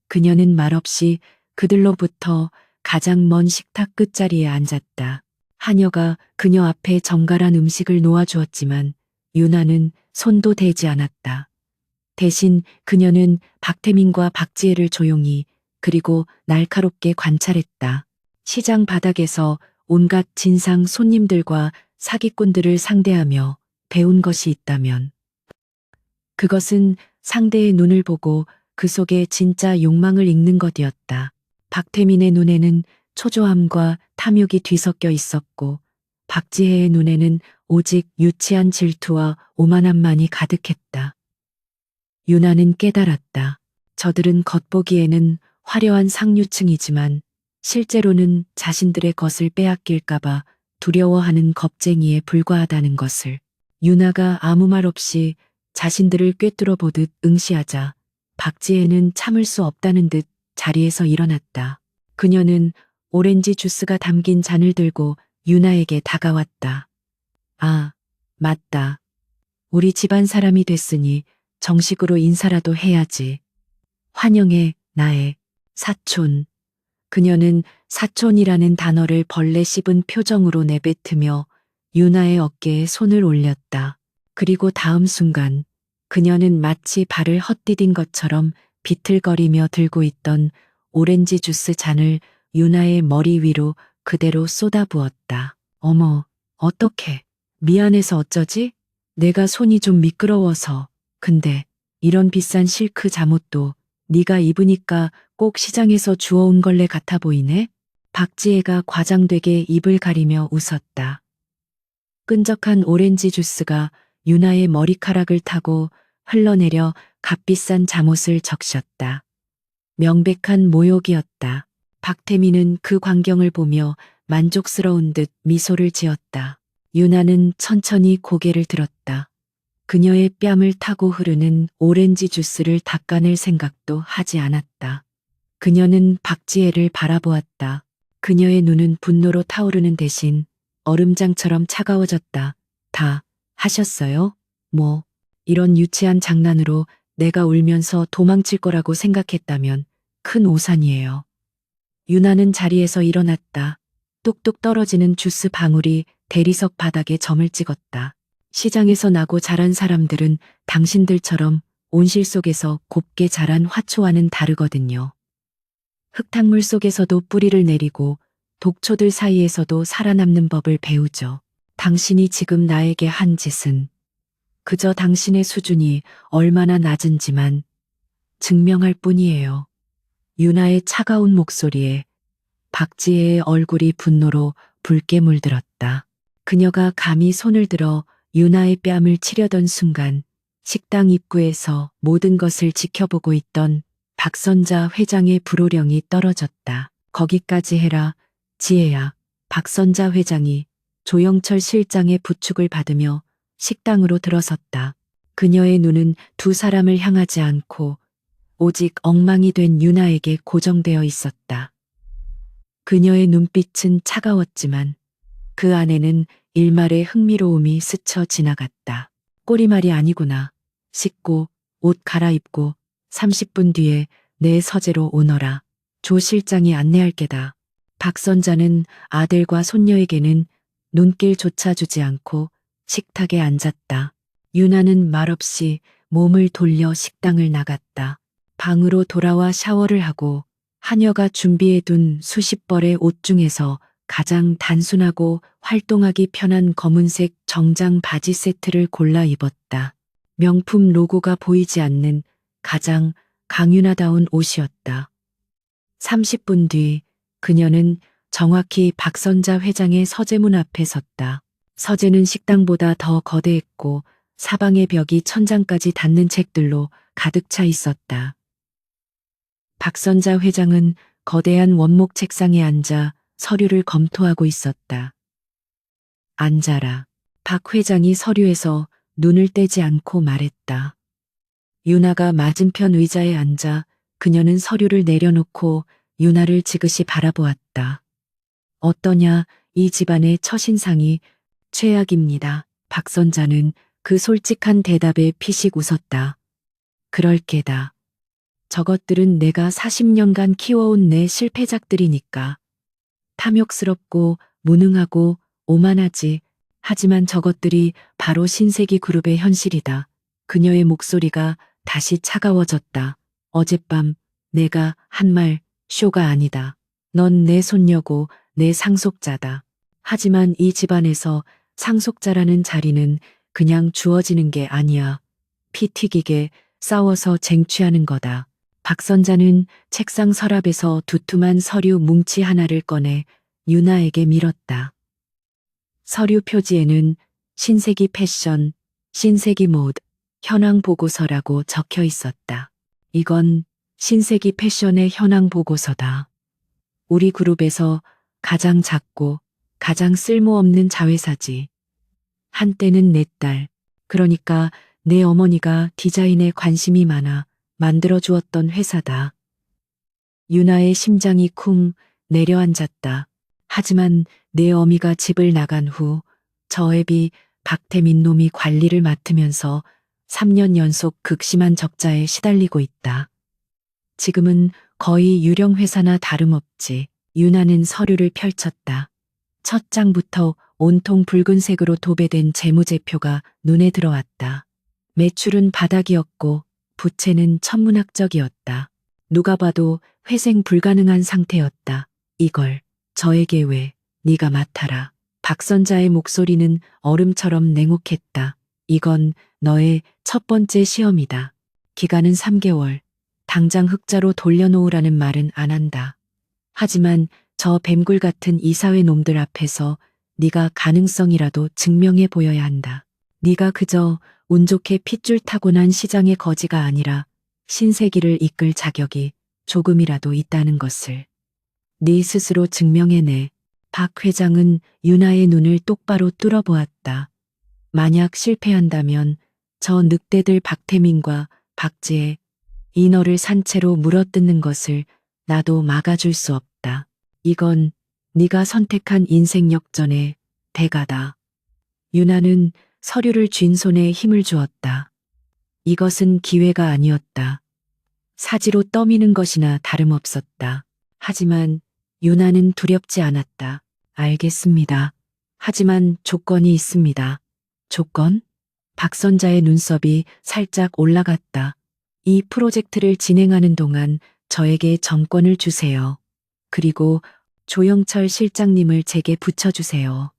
그녀는 말없이 그들로부터 가장 먼 식탁 끝자리에 앉았다. 하녀가 그녀 앞에 정갈한 음식을 놓아주었지만 유나는 손도 대지 않았다. 대신 그녀는 박태민과 박지혜를 조용히 그리고 날카롭게 관찰했다. 시장 바닥에서 온갖 진상 손님들과 사기꾼들을 상대하며 배운 것이 있다면 그것은 상대의 눈을 보고 그 속에 진짜 욕망을 읽는 것이었다. 박태민의 눈에는 초조함과 탐욕이 뒤섞여 있었고 박지혜의 눈에는 오직 유치한 질투와 오만함만이 가득했다. 유나는 깨달았다. 저들은 겉보기에는 화려한 상류층이지만 실제로는 자신들의 것을 빼앗길까봐 두려워하는 겁쟁이에 불과하다는 것을. 유나가 아무 말 없이 자신들을 꿰뚫어 보듯 응시하자 박지혜는 참을 수 없다는 듯 자리에서 일어났다. 그녀는 오렌지 주스가 담긴 잔을 들고 유나에게 다가왔다. 아, 맞다. 우리 집안 사람이 됐으니 정식으로 인사라도 해야지. 환영해, 나의 사촌. 그녀는 사촌이라는 단어를 벌레 씹은 표정으로 내뱉으며 유나의 어깨에 손을 올렸다. 그리고 다음 순간 그녀는 마치 발을 헛디딘 것처럼 비틀거리며 들고 있던 오렌지 주스 잔을 유나의 머리 위로 그대로 쏟아부었다. 어머, 어떡해. 미안해서 어쩌지? 내가 손이 좀 미끄러워서. 근데 이런 비싼 실크 잠옷도 네가 입으니까 꼭 시장에서 주워온 걸레 같아 보이네? 박지혜가 과장되게 입을 가리며 웃었다. 끈적한 오렌지 주스가 유나의 머리카락을 타고 흘러내려 값비싼 잠옷을 적셨다. 명백한 모욕이었다. 박태민은 그 광경을 보며 만족스러운 듯 미소를 지었다. 유나는 천천히 고개를 들었다. 그녀의 뺨을 타고 흐르는 오렌지 주스를 닦아낼 생각도 하지 않았다. 그녀는 박지혜를 바라보았다. 그녀의 눈은 분노로 타오르는 대신 얼음장처럼 차가워졌다. 다 하셨어요? 뭐, 이런 유치한 장난으로 내가 울면서 도망칠 거라고 생각했다면 큰 오산이에요. 유나는 자리에서 일어났다. 뚝뚝 떨어지는 주스 방울이 대리석 바닥에 점을 찍었다. 시장에서 나고 자란 사람들은 당신들처럼 온실 속에서 곱게 자란 화초와는 다르거든요. 흙탕물 속에서도 뿌리를 내리고 독초들 사이에서도 살아남는 법을 배우죠. 당신이 지금 나에게 한 짓은 그저 당신의 수준이 얼마나 낮은지만 증명할 뿐이에요. 유나의 차가운 목소리에 박지혜의 얼굴이 분노로 붉게 물들었다. 그녀가 감히 손을 들어 유나의 뺨을 치려던 순간 식당 입구에서 모든 것을 지켜보고 있던 박선자 회장의 불호령이 떨어졌다. 거기까지 해라, 지혜야. 박선자 회장이 조영철 실장의 부축을 받으며 식당으로 들어섰다. 그녀의 눈은 두 사람을 향하지 않고 오직 엉망이 된 유나에게 고정되어 있었다. 그녀의 눈빛은 차가웠지만 그 안에는 일말의 흥미로움이 스쳐 지나갔다. 꼬리말이 아니구나. 씻고 옷 갈아입고 30분 뒤에 내 서재로 오너라. 조 실장이 안내할 게다. 박 선자는 아들과 손녀에게는 눈길조차 주지 않고 식탁에 앉았다. 유나는 말없이 몸을 돌려 식당을 나갔다. 방으로 돌아와 샤워를 하고 하녀가 준비해둔 수십 벌의 옷 중에서 가장 단순하고 활동하기 편한 검은색 정장 바지 세트를 골라 입었다. 명품 로고가 보이지 않는 가장 강윤하다운 옷이었다. 30분 뒤 그녀는 정확히 박선자 회장의 서재문 앞에 섰다. 서재는 식당보다 더 거대했고 사방의 벽이 천장까지 닿는 책들로 가득 차 있었다. 박선자 회장은 거대한 원목 책상에 앉아 서류를 검토하고 있었다. 앉아라. 박 회장이 서류에서 눈을 떼지 않고 말했다. 유나가 맞은편 의자에 앉아 그녀는 서류를 내려놓고 유나를 지그시 바라보았다. 어떠냐, 이 집안의 첫인상이 최악입니다. 박선자는 그 솔직한 대답에 피식 웃었다. 그럴 게다. 저것들은 내가 40년간 키워온 내 실패작들이니까. 탐욕스럽고 무능하고 오만하지. 하지만 저것들이 바로 신세기 그룹의 현실이다. 그녀의 목소리가 다시 차가워졌다. 어젯밤 내가 한 말 쇼가 아니다. 넌 내 손녀고 내 상속자다. 하지만 이 집안에서 상속자라는 자리는 그냥 주어지는 게 아니야. 피 튀기게 싸워서 쟁취하는 거다. 박선자는 책상 서랍에서 두툼한 서류 뭉치 하나를 꺼내 유나에게 밀었다. 서류 표지에는 신세기 패션, 신세기 모드, 현황 보고서라고 적혀 있었다. 이건 신세기 패션의 현황 보고서다. 우리 그룹에서 가장 작고 가장 쓸모없는 자회사지. 한때는 내 딸, 그러니까 내 어머니가 디자인에 관심이 많아 만들어 주었던 회사다. 유나의 심장이 쿵 내려앉았다. 하지만 내 어미가 집을 나간 후 저 애비 박태민 놈이 관리를 맡으면서 3년 연속 극심한 적자에 시달리고 있다. 지금은 거의 유령 회사나 다름없지. 유나는 서류를 펼쳤다. 첫 장부터 온통 붉은색으로 도배된 재무제표가 눈에 들어왔다. 매출은 바닥이었고 부채는 천문학적이었다. 누가 봐도 회생 불가능한 상태였다. 이걸 저에게 왜 네가 맡아라. 박선자의 목소리는 얼음처럼 냉혹했다. 이건 너의 첫 번째 시험이다. 기간은 3개월. 당장 흑자로 돌려놓으라는 말은 안 한다. 하지만 저 뱀굴 같은 이사회 놈들 앞에서 네가 가능성이라도 증명해 보여야 한다. 네가 그저 운 좋게 핏줄 타고난 시장의 거지가 아니라 신세기를 이끌 자격이 조금이라도 있다는 것을 네 스스로 증명해내. 박 회장은 유나의 눈을 똑바로 뚫어보았다. 만약 실패한다면 저 늑대들 박태민과 박지혜 이 너를 산채로 물어뜯는 것을 나도 막아줄 수 없다. 이건 네가 선택한 인생 역전의 대가다. 유나는 서류를 쥔 손에 힘을 주었다. 이것은 기회가 아니었다. 사지로 떠미는 것이나 다름없었다. 하지만 유나는 두렵지 않았다. 알겠습니다. 하지만 조건이 있습니다. 조건? 박선자의 눈썹이 살짝 올라갔다. 이 프로젝트를 진행하는 동안 저에게 정권을 주세요. 그리고 조영철 실장님을 제게 붙여주세요.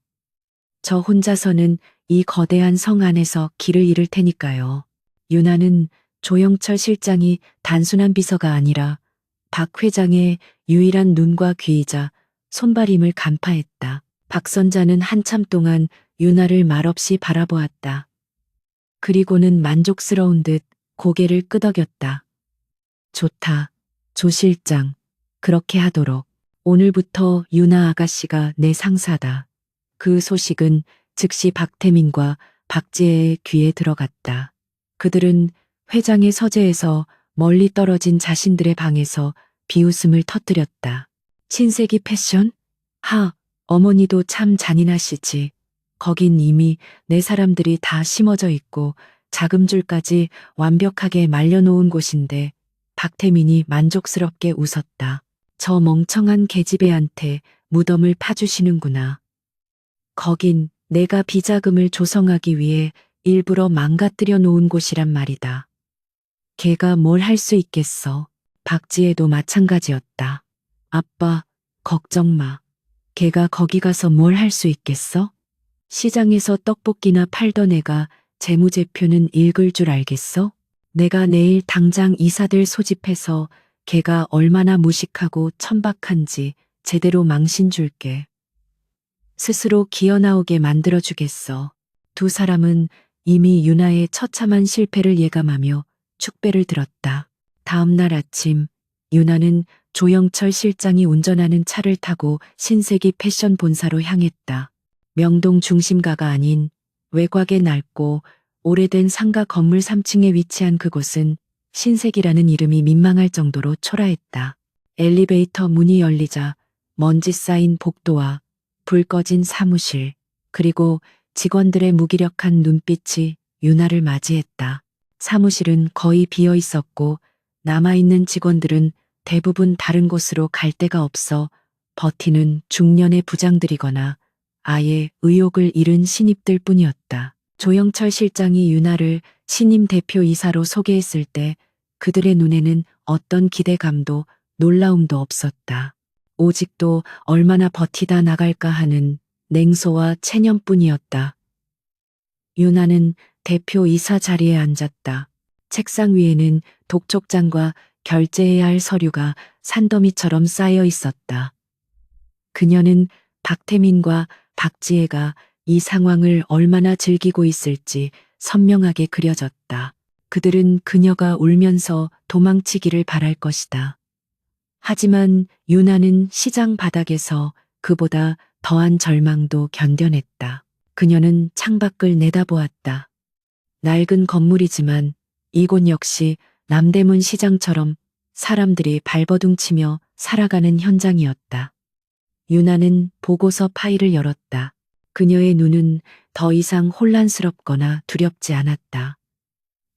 저 혼자서는 이 거대한 성 안에서 길을 잃을 테니까요. 유나는 조영철 실장이 단순한 비서가 아니라 박 회장의 유일한 눈과 귀이자 손발임을 간파했다. 박선자는 한참 동안 유나를 말없이 바라보았다. 그리고는 만족스러운 듯 고개를 끄덕였다. 좋다. 조 실장. 그렇게 하도록. 오늘부터 유나 아가씨가 내 상사다. 그 소식은 즉시 박태민과 박지혜의 귀에 들어갔다. 그들은 회장의 서재에서 멀리 떨어진 자신들의 방에서 비웃음을 터뜨렸다. 신세기 패션? 어머니도 참 잔인하시지. 거긴 이미 내 사람들이 다 심어져 있고 자금줄까지 완벽하게 말려놓은 곳인데. 박태민이 만족스럽게 웃었다. 저 멍청한 계집애한테 무덤을 파주시는구나. 거긴 내가 비자금을 조성하기 위해 일부러 망가뜨려 놓은 곳이란 말이다. 걔가 뭘 할 수 있겠어. 박지혜도 마찬가지였다. 아빠, 걱정 마. 걔가 거기 가서 뭘 할 수 있겠어? 시장에서 떡볶이나 팔던 애가 재무제표는 읽을 줄 알겠어? 내가 내일 당장 이사들 소집해서 걔가 얼마나 무식하고 천박한지 제대로 망신 줄게. 스스로 기어나오게 만들어주겠어. 두 사람은 이미 유나의 처참한 실패를 예감하며 축배를 들었다. 다음 날 아침, 유나는 조영철 실장이 운전하는 차를 타고 신세기 패션 본사로 향했다. 명동 중심가가 아닌 외곽에 낡고 오래된 상가 건물 3층에 위치한 그곳은 신세기라는 이름이 민망할 정도로 초라했다. 엘리베이터 문이 열리자 먼지 쌓인 복도와 불 꺼진 사무실, 그리고 직원들의 무기력한 눈빛이 유나를 맞이했다. 사무실은 거의 비어 있었고 남아있는 직원들은 대부분 다른 곳으로 갈 데가 없어 버티는 중년의 부장들이거나 아예 의욕을 잃은 신입들 뿐이었다. 조영철 실장이 유나를 신임 대표이사로 소개했을 때 그들의 눈에는 어떤 기대감도 놀라움도 없었다. 오직도 얼마나 버티다 나갈까 하는 냉소와 체념뿐이었다. 유나는 대표이사 자리에 앉았다. 책상 위에는 독촉장과 결제해야 할 서류가 산더미처럼 쌓여 있었다. 그녀는 박태민과 박지혜가 이 상황을 얼마나 즐기고 있을지 선명하게 그려졌다. 그들은 그녀가 울면서 도망치기를 바랄 것이다. 하지만 유나는 시장 바닥에서 그보다 더한 절망도 견뎌냈다. 그녀는 창밖을 내다보았다. 낡은 건물이지만 이곳 역시 남대문 시장처럼 사람들이 발버둥치며 살아가는 현장이었다. 유나는 보고서 파일을 열었다. 그녀의 눈은 더 이상 혼란스럽거나 두렵지 않았다.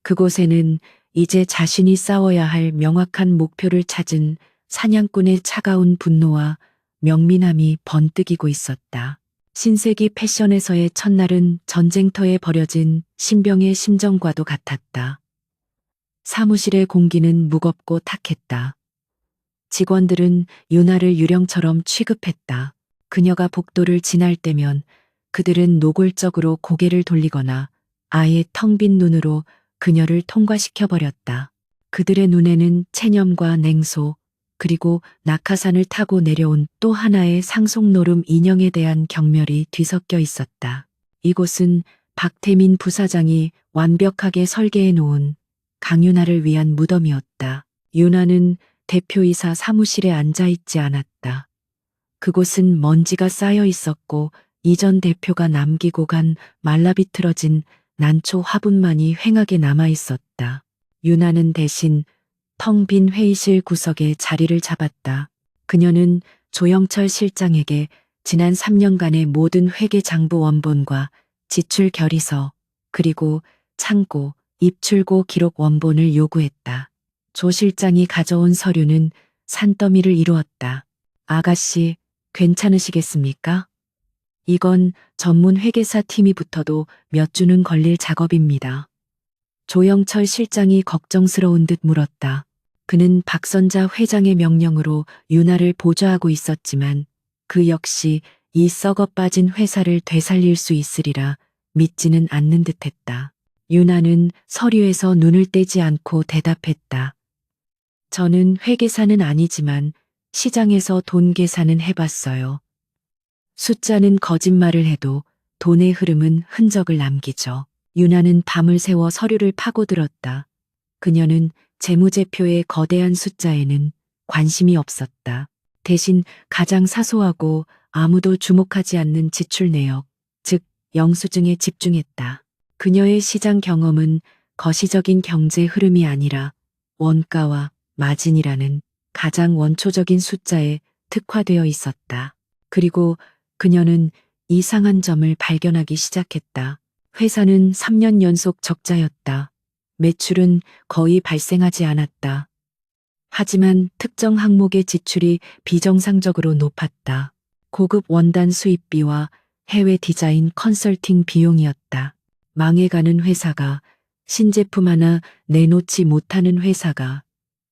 그곳에는 이제 자신이 싸워야 할 명확한 목표를 찾은 사냥꾼의 차가운 분노와 명민함이 번뜩이고 있었다. 신세기 패션에서의 첫날은 전쟁터에 버려진 신병의 심정과도 같았다. 사무실의 공기는 무겁고 탁했다. 직원들은 유나를 유령처럼 취급했다. 그녀가 복도를 지날 때면 그들은 노골적으로 고개를 돌리거나 아예 텅 빈 눈으로 그녀를 통과시켜버렸다. 그들의 눈에는 체념과 냉소, 그리고 낙하산을 타고 내려온 또 하나의 상속노름 인형에 대한 경멸이 뒤섞여 있었다. 이곳은 박태민 부사장이 완벽하게 설계해 놓은 강유나를 위한 무덤이었다. 유나는 대표이사 사무실에 앉아 있지 않았다. 그곳은 먼지가 쌓여 있었고 이전 대표가 남기고 간 말라비틀어진 난초 화분만이 휑하게 남아 있었다. 유나는 대신 텅 빈 회의실 구석에 자리를 잡았다. 그녀는 조영철 실장에게 지난 3년간의 모든 회계 장부 원본과 지출 결의서, 그리고 창고, 입출고 기록 원본을 요구했다. 조 실장이 가져온 서류는 산더미를 이루었다. 아가씨, 괜찮으시겠습니까? 이건 전문 회계사 팀이 붙어도 몇 주는 걸릴 작업입니다. 조영철 실장이 걱정스러운 듯 물었다. 그는 박선자 회장의 명령으로 유나를 보좌하고 있었지만 그 역시 이 썩어 빠진 회사를 되살릴 수 있으리라 믿지는 않는 듯했다. 유나는 서류에서 눈을 떼지 않고 대답했다. 저는 회계사는 아니지만 시장에서 돈 계산은 해봤어요. 숫자는 거짓말을 해도 돈의 흐름은 흔적을 남기죠. 유나는 밤을 새워 서류를 파고들었다. 그녀는 재무제표의 거대한 숫자에는 관심이 없었다. 대신 가장 사소하고 아무도 주목하지 않는 지출 내역, 즉 영수증에 집중했다. 그녀의 시장 경험은 거시적인 경제 흐름이 아니라 원가와 마진이라는 가장 원초적인 숫자에 특화되어 있었다. 그리고 그녀는 이상한 점을 발견하기 시작했다. 회사는 3년 연속 적자였다. 매출은 거의 발생하지 않았다. 하지만 특정 항목의 지출이 비정상적으로 높았다. 고급 원단 수입비와 해외 디자인 컨설팅 비용이었다. 망해가는 회사가, 신제품 하나 내놓지 못하는 회사가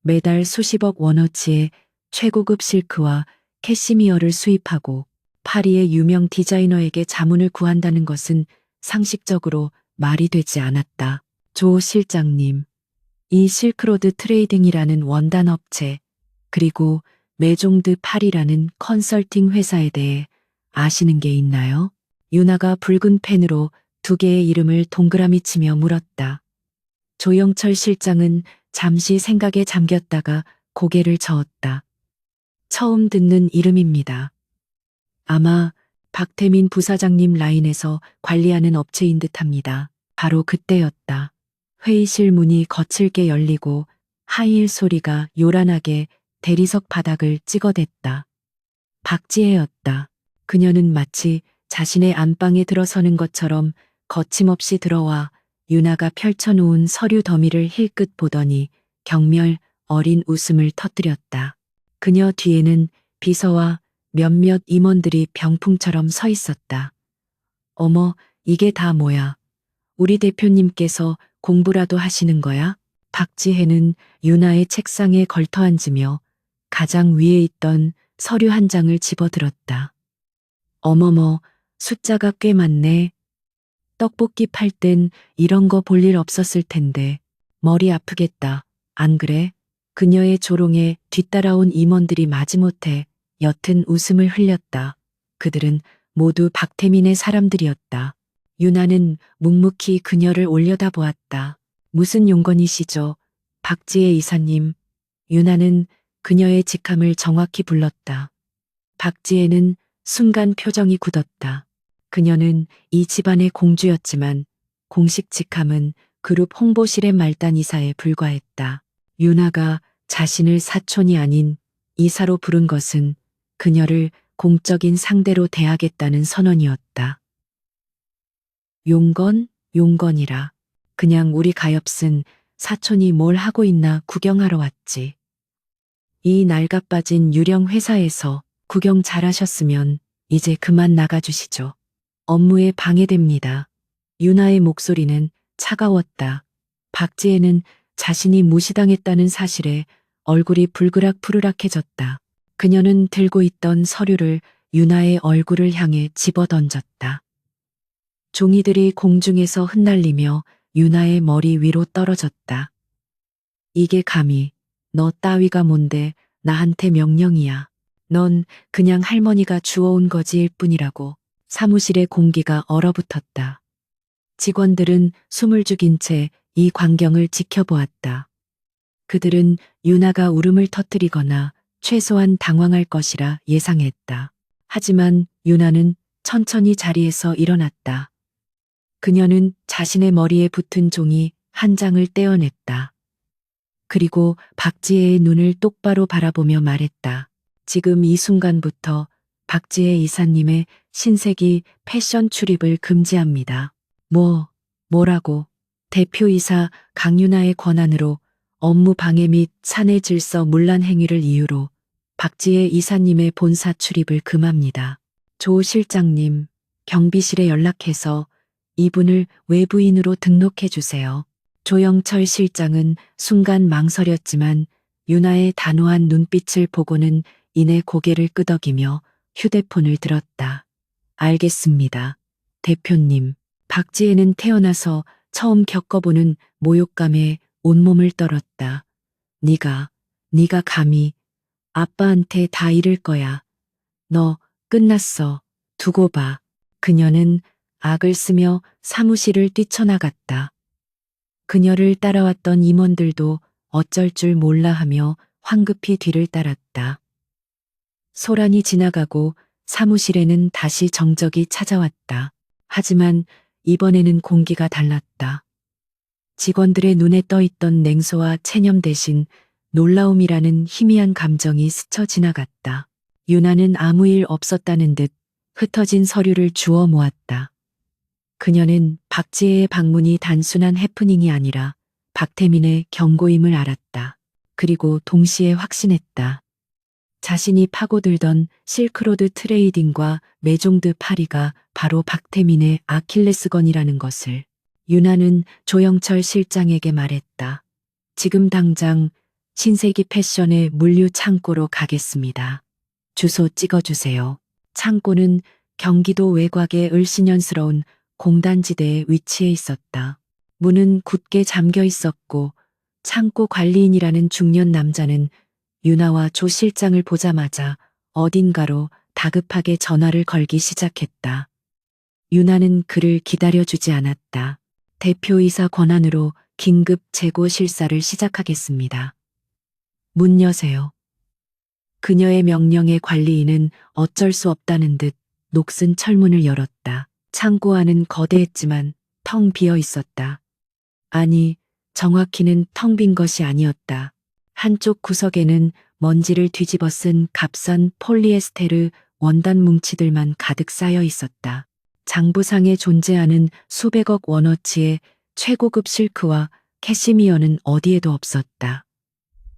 매달 수십억 원어치의 최고급 실크와 캐시미어를 수입하고 파리의 유명 디자이너에게 자문을 구한다는 것은 상식적으로 말이 되지 않았다. 조 실장님, 이 실크로드 트레이딩이라는 원단 업체, 그리고 메종드 파리라는 컨설팅 회사에 대해 아시는 게 있나요? 유나가 붉은 펜으로 두 개의 이름을 동그라미 치며 물었다. 조영철 실장은 잠시 생각에 잠겼다가 고개를 저었다. 처음 듣는 이름입니다. 아마 박태민 부사장님 라인에서 관리하는 업체인 듯합니다. 바로 그때였다. 회의실 문이 거칠게 열리고 하이힐 소리가 요란하게 대리석 바닥을 찍어댔다. 박지혜였다. 그녀는 마치 자신의 안방에 들어서는 것처럼 거침없이 들어와 유나가 펼쳐놓은 서류 더미를 힐끗 보더니 경멸 어린 웃음을 터뜨렸다. 그녀 뒤에는 비서와 몇몇 임원들이 병풍처럼 서 있었다. 어머, 이게 다 뭐야? 우리 대표님께서 공부라도 하시는 거야? 박지혜는 유나의 책상에 걸터 앉으며 가장 위에 있던 서류 한 장을 집어들었다. 어머머, 숫자가 꽤 많네. 떡볶이 팔 땐 이런 거 볼 일 없었을 텐데 머리 아프겠다. 안 그래? 그녀의 조롱에 뒤따라온 임원들이 마지못해 옅은 웃음을 흘렸다. 그들은 모두 박태민의 사람들이었다. 유나는 묵묵히 그녀를 올려다보았다. 무슨 용건이시죠? 박지혜 이사님. 유나는 그녀의 직함을 정확히 불렀다. 박지혜는 순간 표정이 굳었다. 그녀는 이 집안의 공주였지만 공식 직함은 그룹 홍보실의 말단 이사에 불과했다. 유나가 자신을 사촌이 아닌 이사로 부른 것은 그녀를 공적인 상대로 대하겠다는 선언이었다. 용건? 용건이라. 그냥 우리 가엾은 사촌이 뭘 하고 있나 구경하러 왔지. 이 낡아빠진 유령 회사에서 구경 잘하셨으면 이제 그만 나가주시죠. 업무에 방해됩니다. 유나의 목소리는 차가웠다. 박지혜는 자신이 무시당했다는 사실에 얼굴이 불그락푸르락해졌다. 그녀는 들고 있던 서류를 유나의 얼굴을 향해 집어던졌다. 종이들이 공중에서 흩날리며 유나의 머리 위로 떨어졌다. 이게 감히 너 따위가 뭔데 나한테 명령이야. 넌 그냥 할머니가 주워온 거지일 뿐이라고. 사무실의 공기가 얼어붙었다. 직원들은 숨을 죽인 채 이 광경을 지켜보았다. 그들은 유나가 울음을 터뜨리거나 최소한 당황할 것이라 예상했다. 하지만 유나는 천천히 자리에서 일어났다. 그녀는 자신의 머리에 붙은 종이 한 장을 떼어냈다. 그리고 박지혜의 눈을 똑바로 바라보며 말했다. 지금 이 순간부터 박지혜 이사님의 신세기 패션 출입을 금지합니다. 뭐라고? 대표이사 강유나의 권한으로 업무 방해 및 사내 질서 문란 행위를 이유로 박지혜 이사님의 본사 출입을 금합니다. 조 실장님, 경비실에 연락해서 이분을 외부인으로 등록해 주세요. 조영철 실장은 순간 망설였지만 유나의 단호한 눈빛을 보고는 이내 고개를 끄덕이며 휴대폰을 들었다. 알겠습니다. 대표님. 박지혜는 태어나서 처음 겪어보는 모욕감에 온몸을 떨었다. 네가 감히 아빠한테 다 이를 거야. 너 끝났어. 두고 봐. 그녀는 악을 쓰며 사무실을 뛰쳐나갔다. 그녀를 따라왔던 임원들도 어쩔 줄 몰라 하며 황급히 뒤를 따랐다. 소란이 지나가고 사무실에는 다시 정적이 찾아왔다. 하지만 이번에는 공기가 달랐다. 직원들의 눈에 떠있던 냉소와 체념 대신 놀라움이라는 희미한 감정이 스쳐 지나갔다. 유나는 아무 일 없었다는 듯 흩어진 서류를 주워 모았다. 그녀는 박지혜의 방문이 단순한 해프닝이 아니라 박태민의 경고임을 알았다. 그리고 동시에 확신했다. 자신이 파고들던 실크로드 트레이딩과 메종드 파리가 바로 박태민의 아킬레스건이라는 것을. 유나는 조영철 실장에게 말했다. 지금 당장 신세기 패션의 물류 창고로 가겠습니다. 주소 찍어주세요. 창고는 경기도 외곽의 을씨년스러운 공단지대에 위치해 있었다. 문은 굳게 잠겨 있었고 창고 관리인이라는 중년 남자는 유나와 조 실장을 보자마자 어딘가로 다급하게 전화를 걸기 시작했다. 유나는 그를 기다려주지 않았다. 대표이사 권한으로 긴급 재고 실사를 시작하겠습니다. 문 여세요. 그녀의 명령에 관리인은 어쩔 수 없다는 듯 녹슨 철문을 열었다. 창고 안은 거대했지만 텅 비어 있었다. 아니, 정확히는 텅 빈 것이 아니었다. 한쪽 구석에는 먼지를 뒤집어 쓴 값싼 폴리에스테르 원단 뭉치들만 가득 쌓여 있었다. 장부상에 존재하는 수백억 원어치의 최고급 실크와 캐시미어는 어디에도 없었다.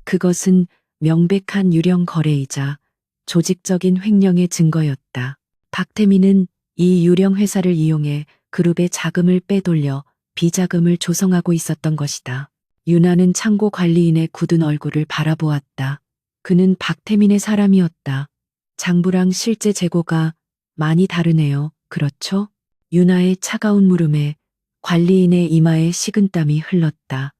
그것은 명백한 유령 거래이자 조직적인 횡령의 증거였다. 박태민은 이 유령 회사를 이용해 그룹의 자금을 빼돌려 비자금을 조성하고 있었던 것이다. 유나는 창고 관리인의 굳은 얼굴을 바라보았다. 그는 박태민의 사람이었다. 장부랑 실제 재고가 많이 다르네요. 그렇죠? 유나의 차가운 물음에 관리인의 이마에 식은땀이 흘렀다.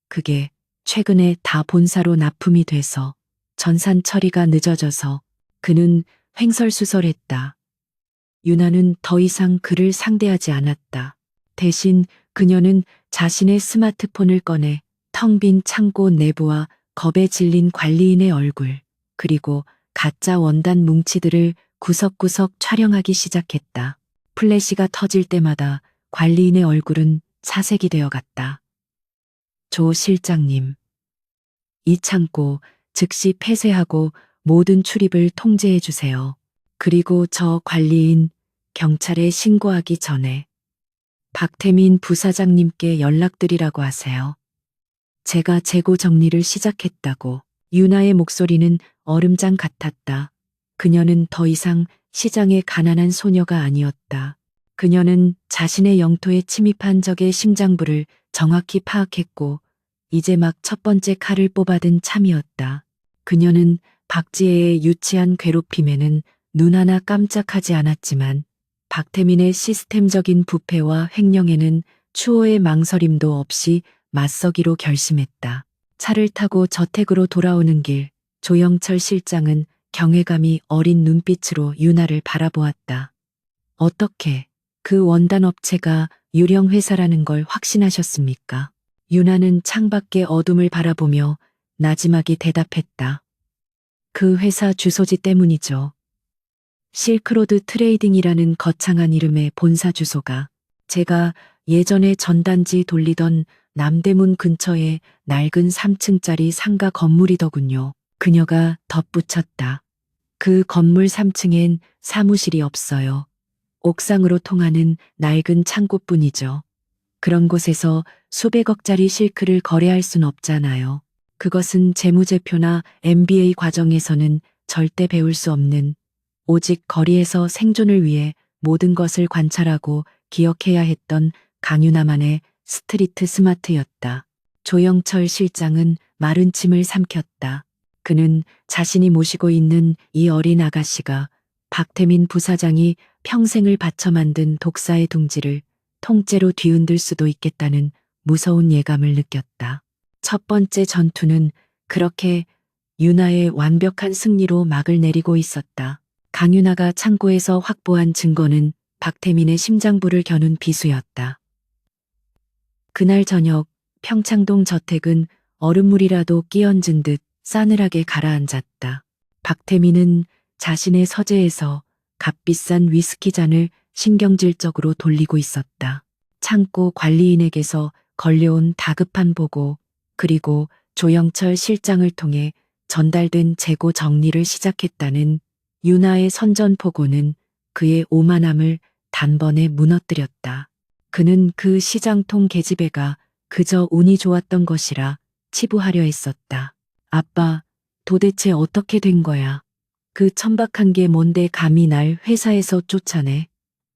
그게 최근에 다 본사로 납품이 돼서 전산 처리가 늦어져서 그는 횡설수설했다. 유나는 더 이상 그를 상대하지 않았다. 대신 그녀는 자신의 스마트폰을 꺼내 텅 빈 창고 내부와 겁에 질린 관리인의 얼굴, 그리고 가짜 원단 뭉치들을 구석구석 촬영하기 시작했다. 플래시가 터질 때마다 관리인의 얼굴은 사색이 되어갔다. 조 실장님, 이 창고 즉시 폐쇄하고 모든 출입을 통제해 주세요. 그리고 저 관리인 경찰에 신고하기 전에 박태민 부사장님께 연락드리라고 하세요. 제가 재고 정리를 시작했다고. 유나의 목소리는 얼음장 같았다. 그녀는 더 이상 시장의 가난한 소녀가 아니었다. 그녀는 자신의 영토에 침입한 적의 심장부를 정확히 파악했고 이제 막 첫 번째 칼을 뽑아든 참이었다. 그녀는 박지혜의 유치한 괴롭힘에는 눈 하나 깜짝하지 않았지만 박태민의 시스템적인 부패와 횡령에는 추호의 망설임도 없이 맞서기로 결심했다. 차를 타고 저택으로 돌아오는 길, 조영철 실장은 경외감이 어린 눈빛으로 유나를 바라보았다. 어떻게 그 원단 업체가 유령 회사라는 걸 확신하셨습니까? 유나는 창밖의 어둠을 바라보며 나지막이 대답했다. 그 회사 주소지 때문이죠. 실크로드 트레이딩이라는 거창한 이름의 본사 주소가 제가 예전에 전단지 돌리던 남대문 근처의 낡은 3층짜리 상가 건물이더군요. 그녀가 덧붙였다. 그 건물 3층엔 사무실이 없어요. 옥상으로 통하는 낡은 창고뿐이죠. 그런 곳에서 수백억짜리 실크를 거래할 순 없잖아요. 그것은 재무제표나 MBA 과정에서는 절대 배울 수 없는, 오직 거리에서 생존을 위해 모든 것을 관찰하고 기억해야 했던 강유나만의 스트리트 스마트였다. 조영철 실장은 마른 침을 삼켰다. 그는 자신이 모시고 있는 이 어린 아가씨가 박태민 부사장이 평생을 바쳐 만든 독사의 둥지를 통째로 뒤흔들 수도 있겠다는 무서운 예감을 느꼈다. 첫 번째 전투는 그렇게 유나의 완벽한 승리로 막을 내리고 있었다. 강유나가 창고에서 확보한 증거는 박태민의 심장부를 겨눈 비수였다. 그날 저녁 평창동 저택은 얼음물이라도 끼얹은 듯 싸늘하게 가라앉았다. 박태민은 자신의 서재에서 값비싼 위스키 잔을 신경질적으로 돌리고 있었다. 창고 관리인에게서 걸려온 다급한 보고, 그리고 조영철 실장을 통해 전달된 재고 정리를 시작했다는 유나의 선전포고는 그의 오만함을 단번에 무너뜨렸다. 그는 그 시장통 계집애가 그저 운이 좋았던 것이라 치부하려 했었다. 아빠, 도대체 어떻게 된 거야? 그 천박한 게 뭔데 감히 날 회사에서 쫓아내?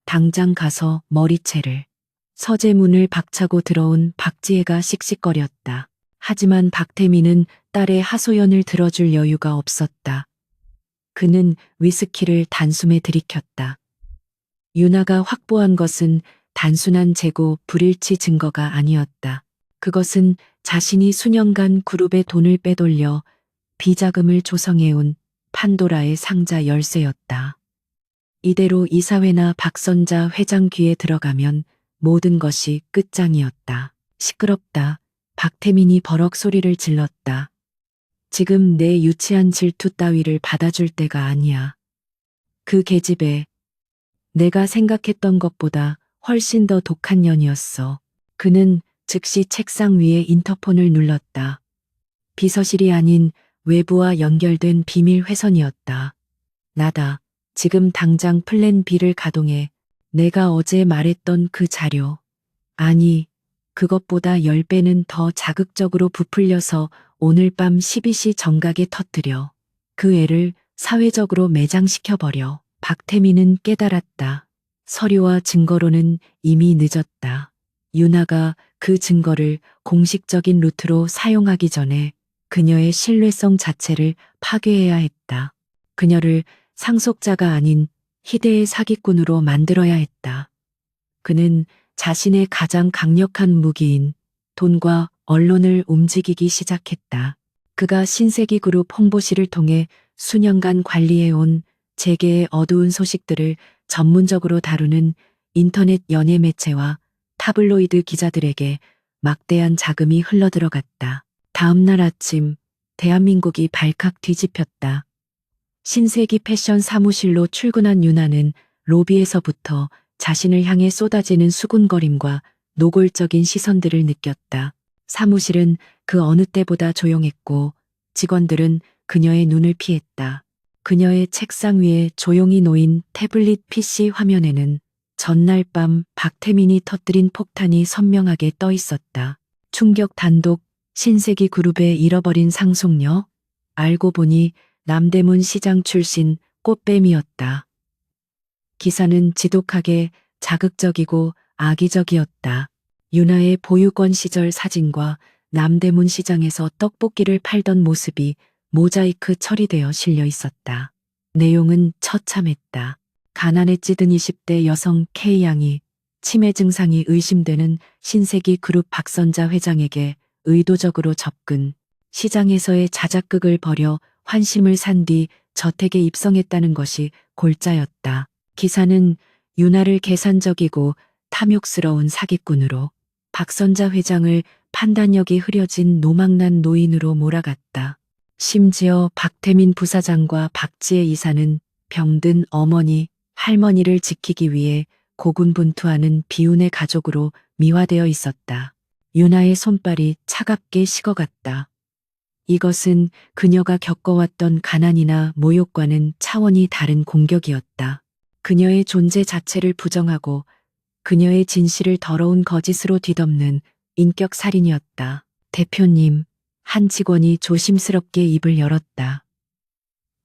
당장 가서 머리채를. 서재문을 박차고 들어온 박지혜가 씩씩거렸다. 하지만 박태민은 딸의 하소연을 들어줄 여유가 없었다. 그는 위스키를 단숨에 들이켰다. 유나가 확보한 것은 단순한 재고 불일치 증거가 아니었다. 그것은 자신이 수년간 그룹의 돈을 빼돌려 비자금을 조성해온 판도라의 상자 열쇠였다. 이대로 이사회나 박선자 회장 귀에 들어가면 모든 것이 끝장이었다. 시끄럽다. 박태민이 버럭 소리를 질렀다. 지금 내 유치한 질투 따위를 받아줄 때가 아니야. 그 계집애, 내가 생각했던 것보다 훨씬 더 독한 년이었어. 그는 즉시 책상 위에 인터폰을 눌렀다. 비서실이 아닌 외부와 연결된 비밀 회선이었다. 나다. 지금 당장 플랜 B를 가동해. 내가 어제 말했던 그 자료. 아니, 그것보다 10배는 더 자극적으로 부풀려서 오늘 밤 12시 정각에 터뜨려. 그 애를 사회적으로 매장시켜버려. 박태민은 깨달았다. 서류와 증거로는 이미 늦었다. 유나가 그 증거를 공식적인 루트로 사용하기 전에 그녀의 신뢰성 자체를 파괴해야 했다. 그녀를 상속자가 아닌 희대의 사기꾼으로 만들어야 했다. 그는 자신의 가장 강력한 무기인 돈과 언론을 움직이기 시작했다. 그가 신세기 그룹 홍보실을 통해 수년간 관리해온 재계의 어두운 소식들을 전문적으로 다루는 인터넷 연예 매체와 타블로이드 기자들에게 막대한 자금이 흘러들어갔다. 다음 날 아침 대한민국이 발칵 뒤집혔다. 신세기 패션 사무실로 출근한 유나는 로비에서부터 자신을 향해 쏟아지는 수군거림과 노골적인 시선들을 느꼈다. 사무실은 그 어느 때보다 조용했고 직원들은 그녀의 눈을 피했다. 그녀의 책상 위에 조용히 놓인 태블릿 PC 화면에는 전날 밤 박태민이 터뜨린 폭탄이 선명하게 떠 있었다. 충격 단독, 신세기 그룹의 잃어버린 상속녀. 알고 보니 남대문 시장 출신 꽃뱀이었다. 기사는 지독하게 자극적이고 악의적이었다. 유나의 보유권 시절 사진과 남대문 시장에서 떡볶이를 팔던 모습이 모자이크 처리되어 실려 있었다. 내용은 처참했다. 가난에 찌든 20대 여성 K양이 치매 증상이 의심되는 신세기 그룹 박선자 회장에게 의도적으로 접근, 시장에서의 자작극을 벌여 환심을 산 뒤 저택에 입성했다는 것이 골자였다. 기사는 유나를 계산적이고 탐욕스러운 사기꾼으로, 박선자 회장을 판단력이 흐려진 노망난 노인으로 몰아갔다. 심지어 박태민 부사장과 박지혜 이사는 병든 어머니, 할머니를 지키기 위해 고군분투하는 비운의 가족으로 미화되어 있었다. 유나의 손발이 차갑게 식어갔다. 이것은 그녀가 겪어왔던 가난이나 모욕과는 차원이 다른 공격이었다. 그녀의 존재 자체를 부정하고 그녀의 진실을 더러운 거짓으로 뒤덮는 인격 살인이었다. 대표님, 한 직원이 조심스럽게 입을 열었다.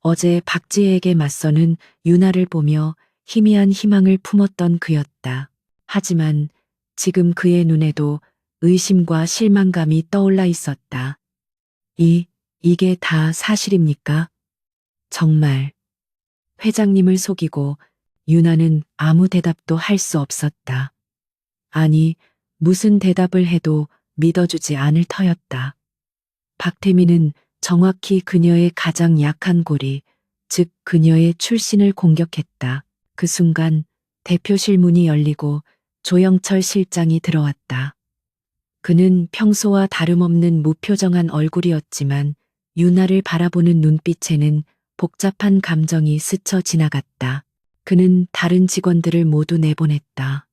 어제 박지혜에게 맞서는 유나를 보며 희미한 희망을 품었던 그였다. 하지만 지금 그의 눈에도 의심과 실망감이 떠올라 있었다. 이게 다 사실입니까? 정말. 회장님을 속이고 유나는 아무 대답도 할 수 없었다. 아니, 무슨 대답을 해도 믿어주지 않을 터였다. 박태민은 정확히 그녀의 가장 약한 고리, 즉 그녀의 출신을 공격했다. 그 순간 대표실 문이 열리고 조영철 실장이 들어왔다. 그는 평소와 다름없는 무표정한 얼굴이었지만 유나를 바라보는 눈빛에는 복잡한 감정이 스쳐 지나갔다. 그는 다른 직원들을 모두 내보냈다.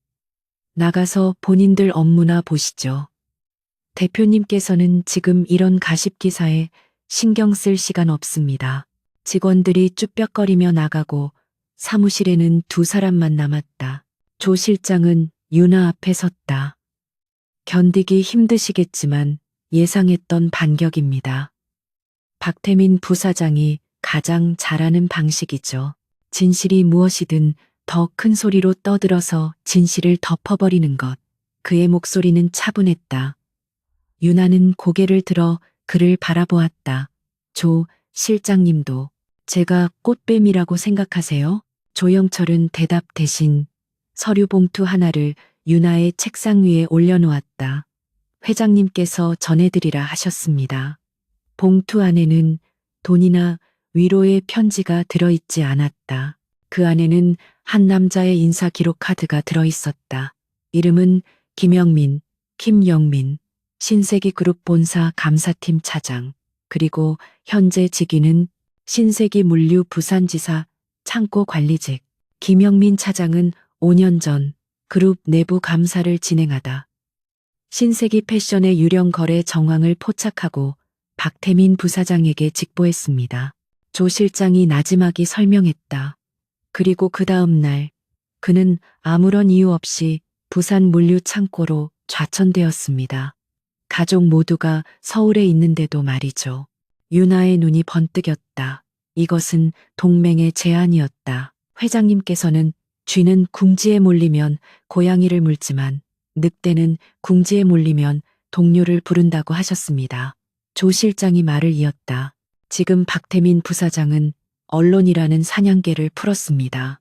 나가서 본인들 업무나 보시죠. 대표님께서는 지금 이런 가십 기사에 신경 쓸 시간 없습니다. 직원들이 쭈뼛거리며 나가고 사무실에는 두 사람만 남았다. 조 실장은 유나 앞에 섰다. 견디기 힘드시겠지만 예상했던 반격입니다. 박태민 부사장이 가장 잘하는 방식이죠. 진실이 무엇이든 더 큰 소리로 떠들어서 진실을 덮어버리는 것. 그의 목소리는 차분했다. 유나는 고개를 들어 그를 바라보았다. 조 실장님도 제가 꽃뱀이라고 생각하세요? 조영철은 대답 대신 서류 봉투 하나를 유나의 책상 위에 올려놓았다. 회장님께서 전해드리라 하셨습니다. 봉투 안에는 돈이나 위로의 편지가 들어있지 않았다. 그 안에는 한 남자의 인사 기록 카드가 들어있었다. 이름은 김영민, 김영민, 신세기그룹 본사 감사팀 차장, 그리고 현재 직위는 신세기물류 부산지사 창고관리직. 김영민 차장은 5년 전 그룹 내부 감사를 진행하다 신세기 패션의 유령 거래 정황을 포착하고 박태민 부사장에게 직보했습니다. 조 실장이 나지막이 설명했다. 그리고 그 다음 날 그는 아무런 이유 없이 부산 물류 창고로 좌천되었습니다. 가족 모두가 서울에 있는데도 말이죠. 유나의 눈이 번뜩였다. 이것은 동맹의 제안이었다. 회장님께서는 쥐는 궁지에 몰리면 고양이를 물지만 늑대는 궁지에 몰리면 동료를 부른다고 하셨습니다. 조 실장이 말을 이었다. 지금 박태민 부사장은 언론이라는 사냥개를 풀었습니다.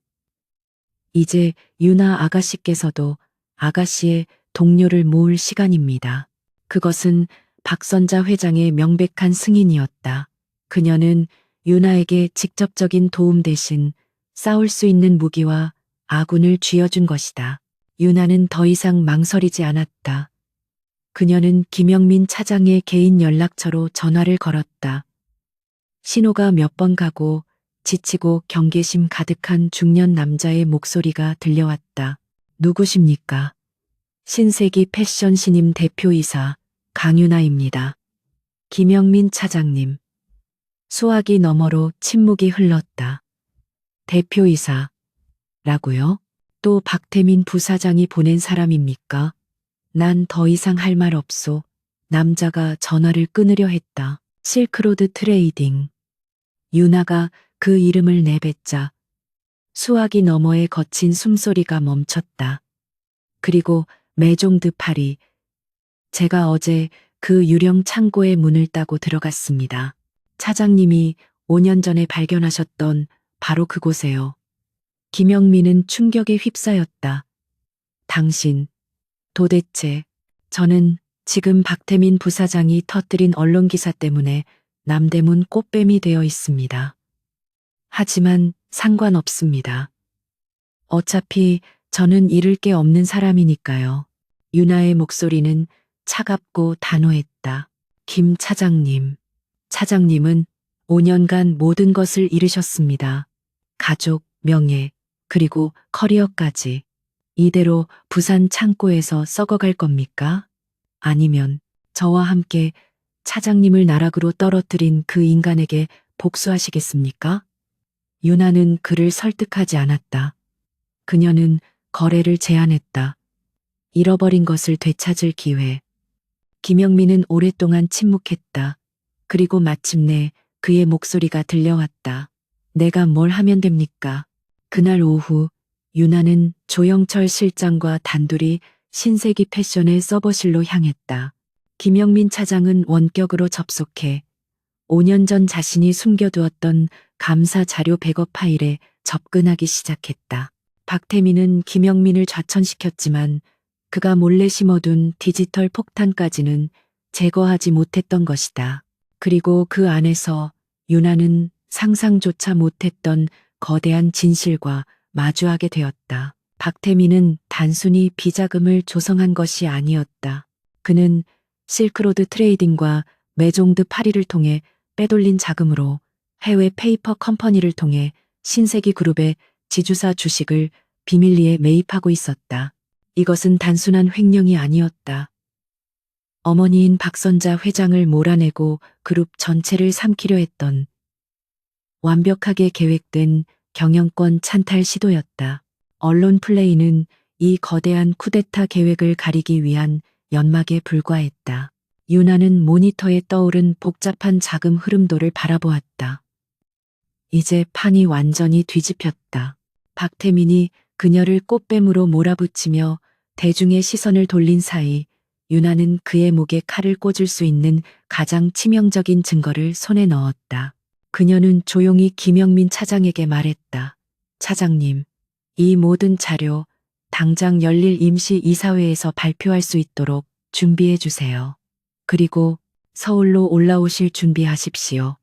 이제 유나 아가씨께서도 아가씨의 동료를 모을 시간입니다. 그것은 박선자 회장의 명백한 승인이었다. 그녀는 유나에게 직접적인 도움 대신 싸울 수 있는 무기와 아군을 쥐어준 것이다. 유나는 더 이상 망설이지 않았다. 그녀는 김영민 차장의 개인 연락처로 전화를 걸었다. 신호가 몇 번 가고 지치고 경계심 가득한 중년 남자의 목소리가 들려왔다. 누구십니까? 신세기 패션 신임 대표이사 강유나입니다. 김영민 차장님. 수화기 너머로 침묵이 흘렀다. 대표이사. 라고요? 또 박태민 부사장이 보낸 사람입니까? 난 더 이상 할 말 없소. 남자가 전화를 끊으려 했다. 실크로드 트레이딩. 유나가 그 이름을 내뱉자 수화기 너머의 거친 숨소리가 멈췄다. 그리고 매종드 팔이 제가 어제 그 유령 창고의 문을 따고 들어갔습니다. 차장님이 5년 전에 발견하셨던 바로 그곳에요. 김영민은 충격에 휩싸였다. 당신, 도대체, 저는 지금 박태민 부사장이 터뜨린 언론기사 때문에 남대문 꽃뱀이 되어 있습니다. 하지만 상관없습니다. 어차피 저는 잃을 게 없는 사람이니까요. 유나의 목소리는 차갑고 단호했다. 김 차장님. 차장님은 5년간 모든 것을 잃으셨습니다. 가족, 명예, 그리고 커리어까지. 이대로 부산 창고에서 썩어갈 겁니까? 아니면 저와 함께 차장님을 나락으로 떨어뜨린 그 인간에게 복수하시겠습니까? 유나는 그를 설득하지 않았다. 그녀는 거래를 제안했다. 잃어버린 것을 되찾을 기회. 김영민은 오랫동안 침묵했다. 그리고 마침내 그의 목소리가 들려왔다. 내가 뭘 하면 됩니까? 그날 오후 유나는 조영철 실장과 단둘이 신세기 패션의 서버실로 향했다. 김영민 차장은 원격으로 접속해 5년 전 자신이 숨겨두었던 감사 자료 백업 파일에 접근하기 시작했다. 박태민은 김영민을 좌천시켰지만 그가 몰래 심어둔 디지털 폭탄까지는 제거하지 못했던 것이다. 그리고 그 안에서 유나는 상상조차 못했던 거대한 진실과 마주하게 되었다. 박태민은 단순히 비자금을 조성한 것이 아니었다. 그는 실크로드 트레이딩과 매종드 파리를 통해 빼돌린 자금으로 해외 페이퍼 컴퍼니를 통해 신세기 그룹의 지주사 주식을 비밀리에 매입하고 있었다. 이것은 단순한 횡령이 아니었다. 어머니인 박선자 회장을 몰아내고 그룹 전체를 삼키려 했던 완벽하게 계획된 경영권 찬탈 시도였다. 언론 플레이는 이 거대한 쿠데타 계획을 가리기 위한 연막에 불과했다. 유나는 모니터에 떠오른 복잡한 자금 흐름도를 바라보았다. 이제 판이 완전히 뒤집혔다. 박태민이 그녀를 꽃뱀으로 몰아붙이며 대중의 시선을 돌린 사이 유나는 그의 목에 칼을 꽂을 수 있는 가장 치명적인 증거를 손에 넣었다. 그녀는 조용히 김영민 차장에게 말했다. 차장님, 이 모든 자료 당장 열릴 임시 이사회에서 발표할 수 있도록 준비해 주세요. 그리고 서울로 올라오실 준비하십시오.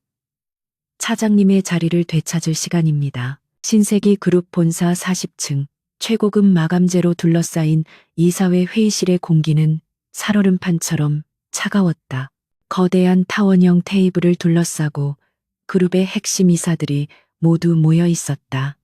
차장님의 자리를 되찾을 시간입니다. 신세기 그룹 본사 40층 최고급 마감재로 둘러싸인 이사회 회의실의 공기는 살얼음판처럼 차가웠다. 거대한 타원형 테이블을 둘러싸고 그룹의 핵심 이사들이 모두 모여 있었다.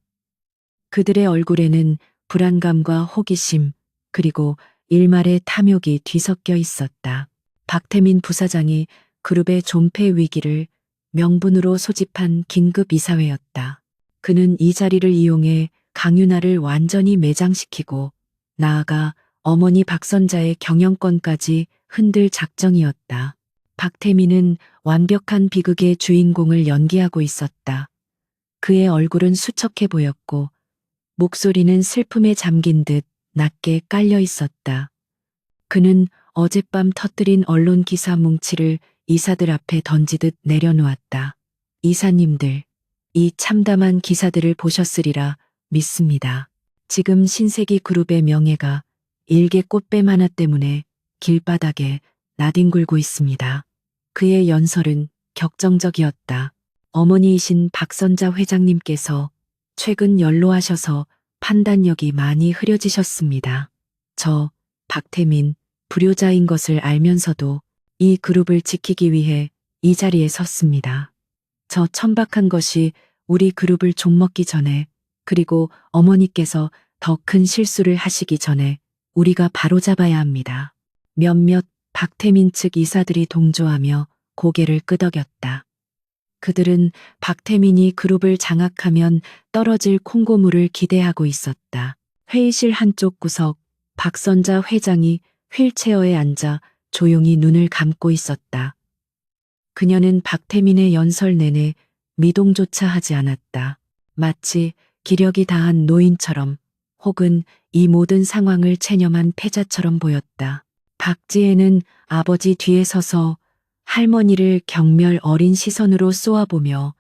그들의 얼굴에는 불안감과 호기심, 그리고 일말의 탐욕이 뒤섞여 있었다. 박태민 부사장이 그룹의 존폐 위기를 명분으로 소집한 긴급 이사회였다. 그는 이 자리를 이용해 강윤아를 완전히 매장시키고 나아가 어머니 박선자의 경영권까지 흔들 작정이었다. 박태민은 완벽한 비극의 주인공을 연기하고 있었다. 그의 얼굴은 수척해 보였고 목소리는 슬픔에 잠긴 듯 낮게 깔려 있었다. 그는 어젯밤 터뜨린 언론 기사 뭉치를 이사들 앞에 던지듯 내려놓았다. 이사님들, 이 참담한 기사들을 보셨으리라 믿습니다. 지금 신세기 그룹의 명예가 일개 꽃뱀 하나 때문에 길바닥에 나뒹굴고 있습니다. 그의 연설은 격정적이었다. 어머니이신 박선자 회장님께서 최근 연로하셔서 판단력이 많이 흐려지셨습니다. 저 박태민 불효자인 것을 알면서도 이 그룹을 지키기 위해 이 자리에 섰습니다. 저 천박한 것이 우리 그룹을 좀먹기 전에, 그리고 어머니께서 더 큰 실수를 하시기 전에 우리가 바로잡아야 합니다. 몇몇 박태민 측 이사들이 동조하며 고개를 끄덕였다. 그들은 박태민이 그룹을 장악하면 떨어질 콩고물을 기대하고 있었다. 회의실 한쪽 구석, 박선자 회장이 휠체어에 앉아 조용히 눈을 감고 있었다. 그녀는 박태민의 연설 내내 미동조차 하지 않았다. 마치 기력이 다한 노인처럼 혹은 이 모든 상황을 체념한 패자처럼 보였다. 박지혜는 아버지 뒤에 서서 할머니를 경멸 어린 시선으로 쏘아보며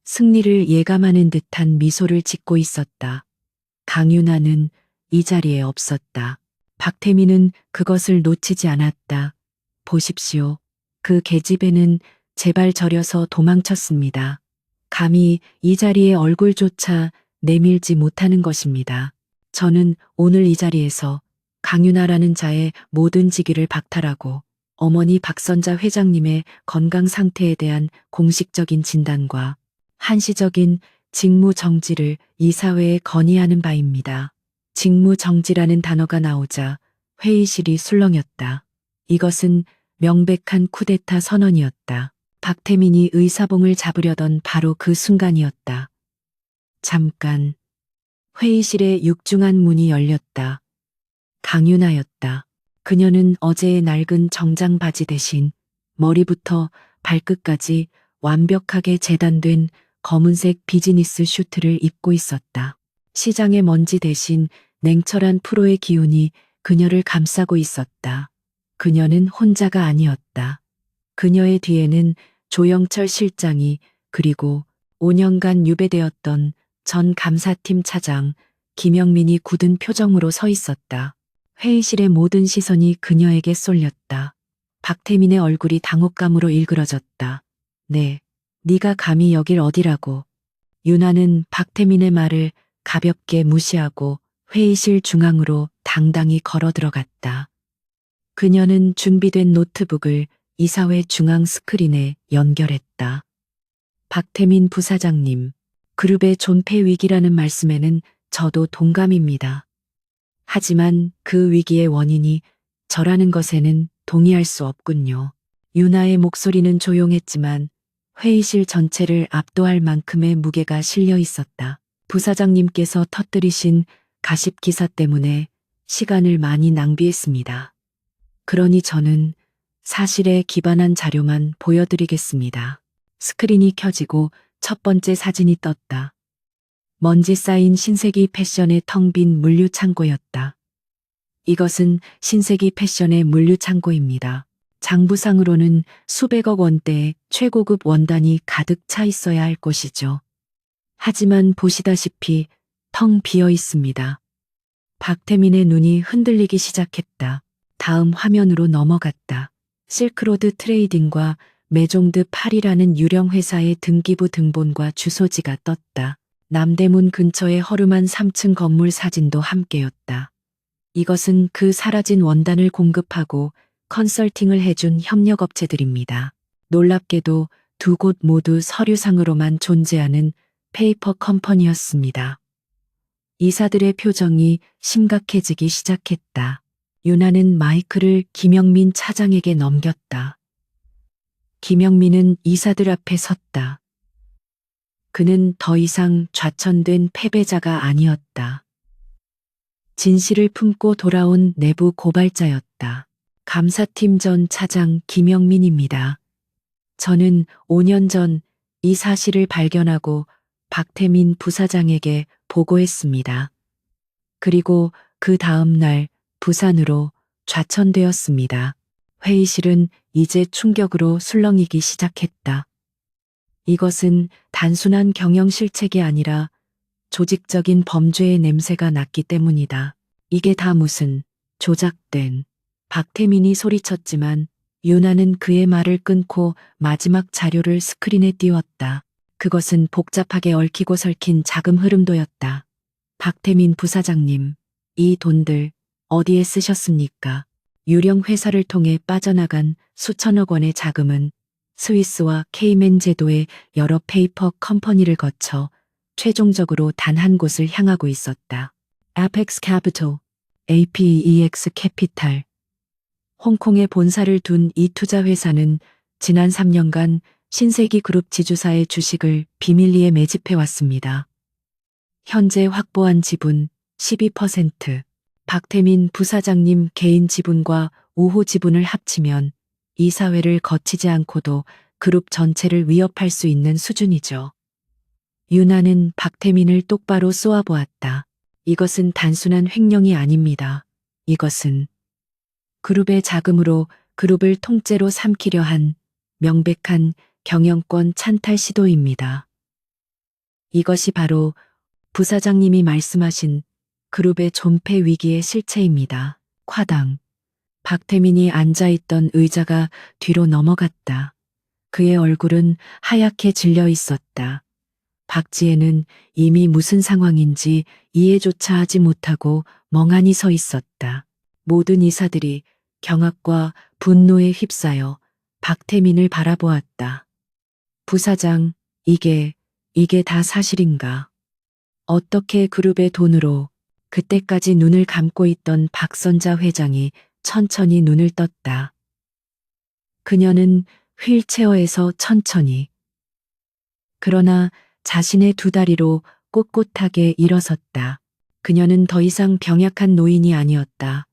승리를 예감하는 듯한 미소를 짓고 있었다. 강윤아는 이 자리에 없었다. 박태민은 그것을 놓치지 않았다. 보십시오. 그 계집애는 제발 저려서 도망쳤습니다. 감히 이 자리에 얼굴조차 내밀지 못하는 것입니다. 저는 오늘 이 자리에서 강윤아라는 자의 모든 직위를 박탈하고 어머니 박선자 회장님의 건강 상태에 대한 공식적인 진단과 한시적인 직무 정지를 이사회에 건의하는 바입니다. 직무 정지라는 단어가 나오자 회의실이 술렁였다. 이것은 명백한 쿠데타 선언이었다. 박태민이 의사봉을 잡으려던 바로 그 순간이었다. 잠깐. 회의실의 육중한 문이 열렸다. 강윤아였다. 그녀는 어제의 낡은 정장 바지 대신 머리부터 발끝까지 완벽하게 재단된 검은색 비즈니스 슈트를 입고 있었다. 시장의 먼지 대신 냉철한 프로의 기운이 그녀를 감싸고 있었다. 그녀는 혼자가 아니었다. 그녀의 뒤에는 조영철 실장이, 그리고 5년간 유배되었던 전 감사팀 차장 김영민이 굳은 표정으로 서 있었다. 회의실의 모든 시선이 그녀에게 쏠렸다. 박태민의 얼굴이 당혹감으로 일그러졌다. 네, 네가 감히 여길 어디라고. 유나는 박태민의 말을 가볍게 무시하고 회의실 중앙으로 당당히 걸어 들어갔다. 그녀는 준비된 노트북을 이사회 중앙 스크린에 연결했다. 박태민 부사장님, 그룹의 존폐 위기라는 말씀에는 저도 동감입니다. 하지만 그 위기의 원인이 저라는 것에는 동의할 수 없군요. 유나의 목소리는 조용했지만 회의실 전체를 압도할 만큼의 무게가 실려 있었다. 부사장님께서 터뜨리신 가십 기사 때문에 시간을 많이 낭비했습니다. 그러니 저는 사실에 기반한 자료만 보여드리겠습니다. 스크린이 켜지고 첫 번째 사진이 떴다. 먼지 쌓인 신세기 패션의 텅 빈 물류창고였다. 이것은 신세기 패션의 물류창고입니다. 장부상으로는 수백억 원대의 최고급 원단이 가득 차 있어야 할 곳이죠. 하지만 보시다시피 텅 비어 있습니다. 박태민의 눈이 흔들리기 시작했다. 다음 화면으로 넘어갔다. 실크로드 트레이딩과 메종드 파리라는 유령 회사의 등기부 등본과 주소지가 떴다. 남대문 근처의 허름한 3층 건물 사진도 함께였다. 이것은 그 사라진 원단을 공급하고 컨설팅을 해준 협력업체들입니다. 놀랍게도 두 곳 모두 서류상으로만 존재하는 페이퍼 컴퍼니였습니다. 이사들의 표정이 심각해지기 시작했다. 유나는 마이크를 김영민 차장에게 넘겼다. 김영민은 이사들 앞에 섰다. 그는 더 이상 좌천된 패배자가 아니었다. 진실을 품고 돌아온 내부 고발자였다. 감사팀 전 차장 김영민입니다. 저는 5년 전 이 사실을 발견하고 박태민 부사장에게 보고했습니다. 그리고 그 다음 날 부산으로 좌천되었습니다. 회의실은 이제 충격으로 술렁이기 시작했다. 이것은 단순한 경영 실책이 아니라 조직적인 범죄의 냄새가 났기 때문이다. 이게 다 무슨 조작된. 박태민이 소리쳤지만 유나는 그의 말을 끊고 마지막 자료를 스크린에 띄웠다. 그것은 복잡하게 얽히고 설킨 자금 흐름도였다. 박태민 부사장님, 이 돈들 어디에 쓰셨습니까? 유령 회사를 통해 빠져나간 수천억 원의 자금은 스위스와 케이맨 제도의 여러 페이퍼 컴퍼니를 거쳐 최종적으로 단 한 곳을 향하고 있었다. Apex Capital, APEX 캐피탈. 홍콩에 본사를 둔 이 투자 회사는 지난 3년간 신세기 그룹 지주사의 주식을 비밀리에 매집해 왔습니다. 현재 확보한 지분 12%, 박태민 부사장님 개인 지분과 우호 지분을 합치면 이사회를 거치지 않고도 그룹 전체를 위협할 수 있는 수준이죠. 유나는 박태민을 똑바로 쏘아보았다. 이것은 단순한 횡령이 아닙니다. 이것은 그룹의 자금으로 그룹을 통째로 삼키려 한 명백한 경영권 찬탈 시도입니다. 이것이 바로 부사장님이 말씀하신 그룹의 존폐 위기의 실체입니다. 과당. 박태민이 앉아있던 의자가 뒤로 넘어갔다. 그의 얼굴은 하얗게 질려 있었다. 박지혜는 이미 무슨 상황인지 이해조차 하지 못하고 멍하니 서 있었다. 모든 이사들이 경악과 분노에 휩싸여 박태민을 바라보았다. 부사장, 이게 다 사실인가? 어떻게 그룹의 돈으로 그때까지 눈을 감고 있던 박선자 회장이 천천히 눈을 떴다. 그녀는 휠체어에서 천천히. 그러나 자신의 두 다리로 꼿꼿하게 일어섰다. 그녀는 더 이상 병약한 노인이 아니었다.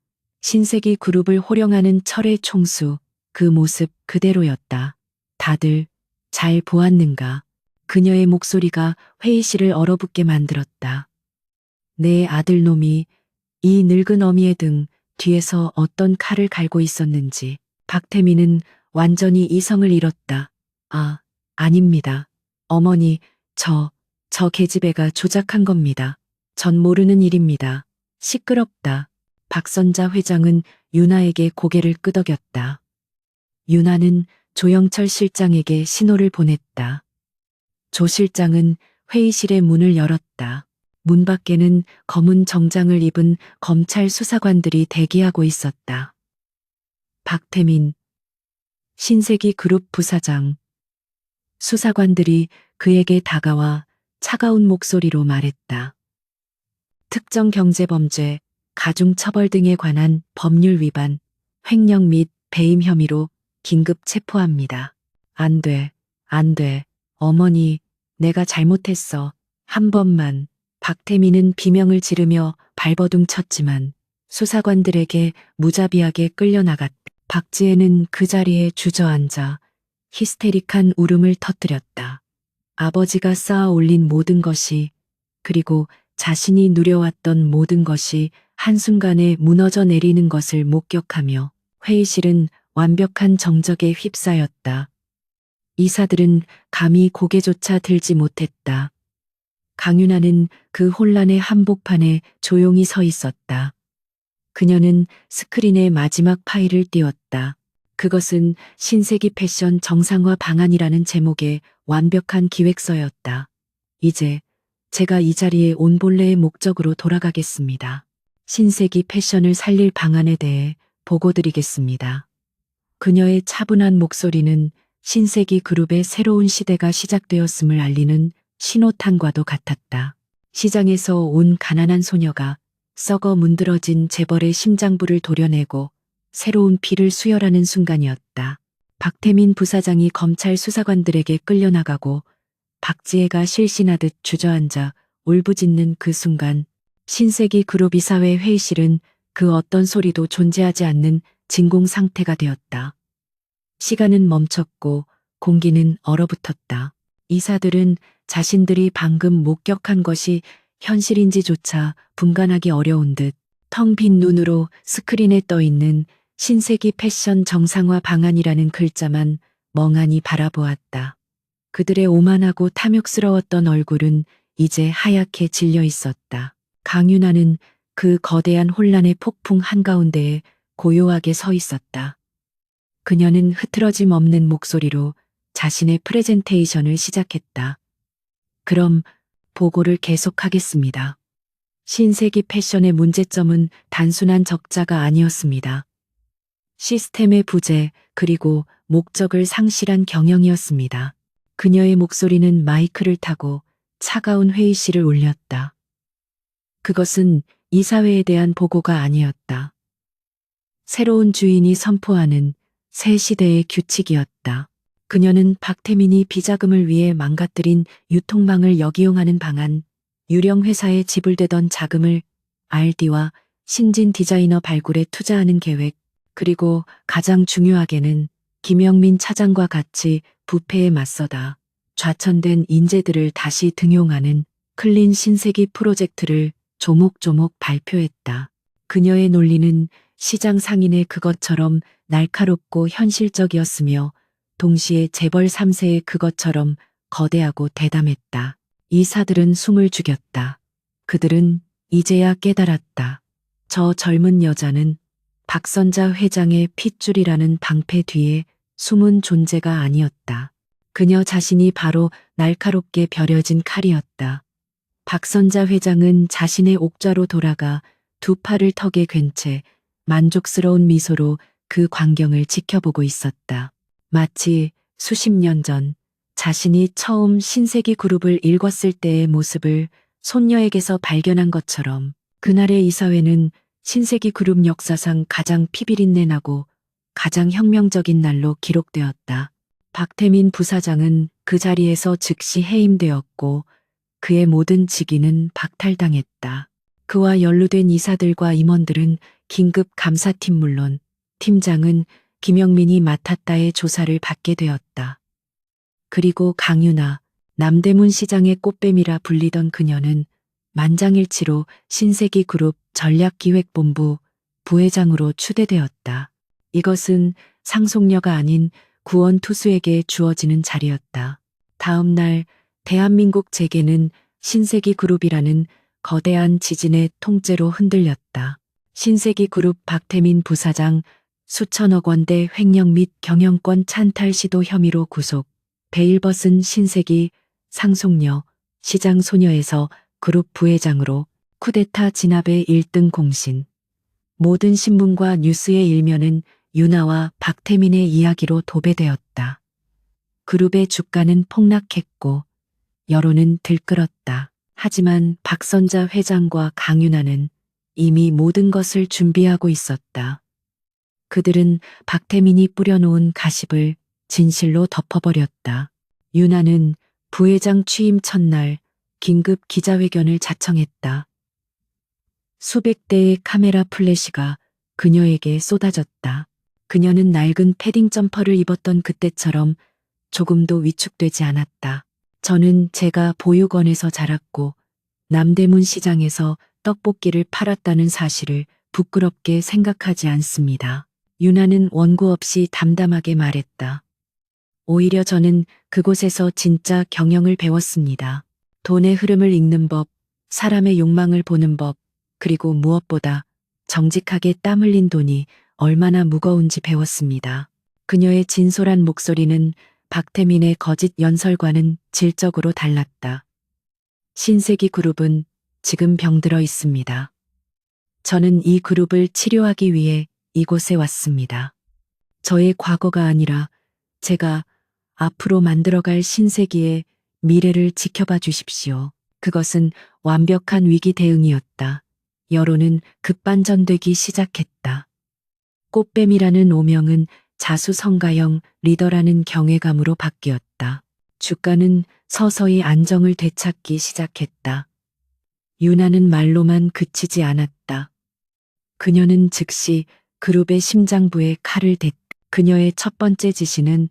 신세기 그룹을 호령하는 철의 총수, 그 모습 그대로였다. 다들 잘 보았는가? 그녀의 목소리가 회의실을 얼어붙게 만들었다. 내 아들놈이 이 늙은 어미의 등 뒤에서 어떤 칼을 갈고 있었는지. 박태민은 완전히 이성을 잃었다. 아, 아닙니다. 어머니, 저 계집애가 조작한 겁니다. 전 모르는 일입니다. 시끄럽다. 박선자 회장은 유나에게 고개를 끄덕였다. 유나는 조영철 실장에게 신호를 보냈다. 조 실장은 회의실의 문을 열었다. 문 밖에는 검은 정장을 입은 검찰 수사관들이 대기하고 있었다. 박태민, 신세기 그룹 부사장. 수사관들이 그에게 다가와 차가운 목소리로 말했다. 특정 경제범죄, 가중처벌 등에 관한 법률 위반, 횡령 및 배임 혐의로 긴급 체포합니다. 안 돼, 안 돼. 어머니, 내가 잘못했어. 한 번만. 박태민은 비명을 지르며 발버둥 쳤지만 수사관들에게 무자비하게 끌려나갔다. 박지혜는 그 자리에 주저앉아 히스테릭한 울음을 터뜨렸다. 아버지가 쌓아 올린 모든 것이, 그리고 자신이 누려왔던 모든 것이 한순간에 무너져 내리는 것을 목격하며 회의실은 완벽한 정적에 휩싸였다. 이사들은 감히 고개조차 들지 못했다. 강윤아는 그 혼란의 한복판에 조용히 서 있었다. 그녀는 스크린에 마지막 파일을 띄웠다. 그것은 신세기 패션 정상화 방안이라는 제목의 완벽한 기획서였다. 이제 제가 이 자리에 온 본래의 목적으로 돌아가겠습니다. 신세기 패션을 살릴 방안에 대해 보고드리겠습니다. 그녀의 차분한 목소리는 신세기 그룹의 새로운 시대가 시작되었음을 알리는 신호탄과도 같았다. 시장에서 온 가난한 소녀가 썩어 문드러진 재벌의 심장부를 도려내고 새로운 피를 수혈하는 순간이었다. 박태민 부사장이 검찰 수사관들에게 끌려나가고 박지혜가 실신하듯 주저앉아 울부짖는 그 순간 신세기 그룹 이사회 회의실은 그 어떤 소리도 존재하지 않는 진공 상태가 되었다. 시간은 멈췄고 공기는 얼어붙었다. 이사들은 자신들이 방금 목격한 것이 현실인지조차 분간하기 어려운 듯 텅 빈 눈으로 스크린에 떠 있는 신세기 패션 정상화 방안이라는 글자만 멍하니 바라보았다. 그들의 오만하고 탐욕스러웠던 얼굴은 이제 하얗게 질려 있었다. 강윤아는 그 거대한 혼란의 폭풍 한가운데에 고요하게 서 있었다. 그녀는 흐트러짐 없는 목소리로 자신의 프레젠테이션을 시작했다. 그럼 보고를 계속하겠습니다. 신세기 패션의 문제점은 단순한 적자가 아니었습니다. 시스템의 부재, 그리고 목적을 상실한 경영이었습니다. 그녀의 목소리는 마이크를 타고 차가운 회의실을 울렸다. 그것은 이사회에 대한 보고가 아니었다. 새로운 주인이 선포하는 새 시대의 규칙이었다. 그녀는 박태민이 비자금을 위해 망가뜨린 유통망을 역이용하는 방안, 유령 회사에 지불되던 자금을 R&D와 신진 디자이너 발굴에 투자하는 계획, 그리고 가장 중요하게는 김영민 차장과 같이 부패에 맞서다 좌천된 인재들을 다시 등용하는 클린 신세기 프로젝트를 조목조목 발표했다. 그녀의 논리는 시장 상인의 그것처럼 날카롭고 현실적이었으며 동시에 재벌 3세의 그것처럼 거대하고 대담했다. 이사들은 숨을 죽였다. 그들은 이제야 깨달았다. 저 젊은 여자는 박선자 회장의 핏줄이라는 방패 뒤에 숨은 존재가 아니었다. 그녀 자신이 바로 날카롭게 벼려진 칼이었다. 박선자 회장은 자신의 옥좌로 돌아가 두 팔을 턱에 괜 채 만족스러운 미소로 그 광경을 지켜보고 있었다. 마치 수십 년 전 자신이 처음 신세기 그룹을 읽었을 때의 모습을 손녀에게서 발견한 것처럼 그날의 이사회는 신세기 그룹 역사상 가장 피비린내 나고 가장 혁명적인 날로 기록되었다. 박태민 부사장은 그 자리에서 즉시 해임되었고 그의 모든 직위는 박탈당했다. 그와 연루된 이사들과 임원들은 긴급 감사팀 물론 팀장은 김영민이 맡았다의 조사를 받게 되었다. 그리고 강윤아, 남대문 시장의 꽃뱀이라 불리던 그녀는 만장일치로 신세기 그룹 전략기획본부 부회장으로 추대되었다. 이것은 상속녀가 아닌 구원투수에게 주어지는 자리였다. 다음 날 대한민국 재계는 신세기 그룹이라는 거대한 지진의 통째로 흔들렸다. 신세기 그룹 박태민 부사장 수천억 원대 횡령 및 경영권 찬탈 시도 혐의로 구속, 베일벗은 신세기 상속녀 시장 소녀에서 그룹 부회장으로 쿠데타 진압의 1등 공신. 모든 신문과 뉴스의 일면은 윤아와 박태민의 이야기로 도배되었다. 그룹의 주가는 폭락했고 여론은 들끓었다. 하지만 박선자 회장과 강윤아는 이미 모든 것을 준비하고 있었다. 그들은 박태민이 뿌려놓은 가십을 진실로 덮어버렸다. 유나는 부회장 취임 첫날 긴급 기자회견을 자청했다. 수백 대의 카메라 플래시가 그녀에게 쏟아졌다. 그녀는 낡은 패딩 점퍼를 입었던 그때처럼 조금도 위축되지 않았다. 저는 제가 보육원에서 자랐고 남대문 시장에서 떡볶이를 팔았다는 사실을 부끄럽게 생각하지 않습니다. 유나는 원고 없이 담담하게 말했다. 오히려 저는 그곳에서 진짜 경영을 배웠습니다. 돈의 흐름을 읽는 법, 사람의 욕망을 보는 법, 그리고 무엇보다 정직하게 땀 흘린 돈이 얼마나 무거운지 배웠습니다. 그녀의 진솔한 목소리는 박태민의 거짓 연설과는 질적으로 달랐다. 신세기 그룹은 지금 병들어 있습니다. 저는 이 그룹을 치료하기 위해 이곳에 왔습니다. 저의 과거가 아니라 제가 앞으로 만들어갈 신세기의 미래를 지켜봐 주십시오. 그것은 완벽한 위기 대응이었다. 여론은 급반전되기 시작했다. 꽃뱀이라는 오명은 자수성가형 리더라는 경외감으로 바뀌었다. 주가는 서서히 안정을 되찾기 시작했다. 유나는 말로만 그치지 않았다. 그녀는 즉시 그룹의 심장부에 칼을 댔다. 그녀의 첫 번째 지시는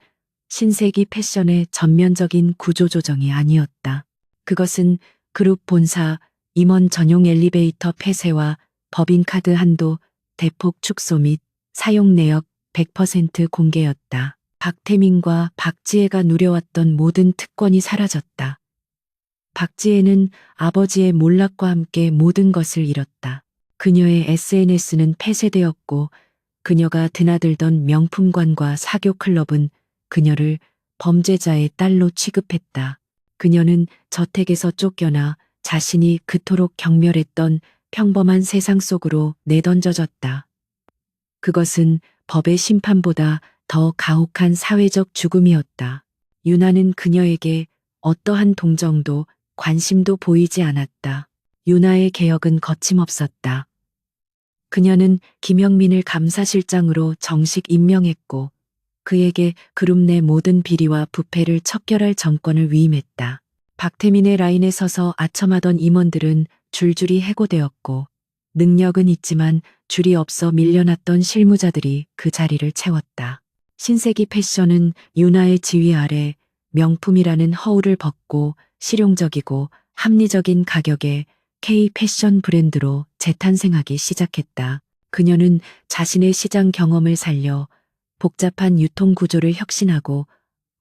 신세기 패션의 전면적인 구조조정이 아니었다. 그것은 그룹 본사 임원 전용 엘리베이터 폐쇄와 법인카드 한도 대폭 축소 및 사용 내역 100% 공개였다. 박태민과 박지혜가 누려왔던 모든 특권이 사라졌다. 박지혜는 아버지의 몰락과 함께 모든 것을 잃었다. 그녀의 SNS는 폐쇄되었고 그녀가 드나들던 명품관과 사교 클럽은 그녀를 범죄자의 딸로 취급했다. 그녀는 저택에서 쫓겨나 자신이 그토록 경멸했던 평범한 세상 속으로 내던져졌다. 그것은 법의 심판보다 더 가혹한 사회적 죽음이었다. 유나는 그녀에게 어떠한 동정도 관심도 보이지 않았다. 유나의 개혁은 거침없었다. 그녀는 김영민을 감사실장으로 정식 임명했고 그에게 그룹 내 모든 비리와 부패를 척결할 정권을 위임했다. 박태민의 라인에 서서 아첨하던 임원들은 줄줄이 해고되었고 능력은 있지만 줄이 없어 밀려났던 실무자들이 그 자리를 채웠다. 신세기 패션은 유나의 지휘 아래 명품이라는 허울을 벗고 실용적이고 합리적인 가격의 K 패션 브랜드로 재탄생하기 시작했다. 그녀는 자신의 시장 경험을 살려 복잡한 유통 구조를 혁신하고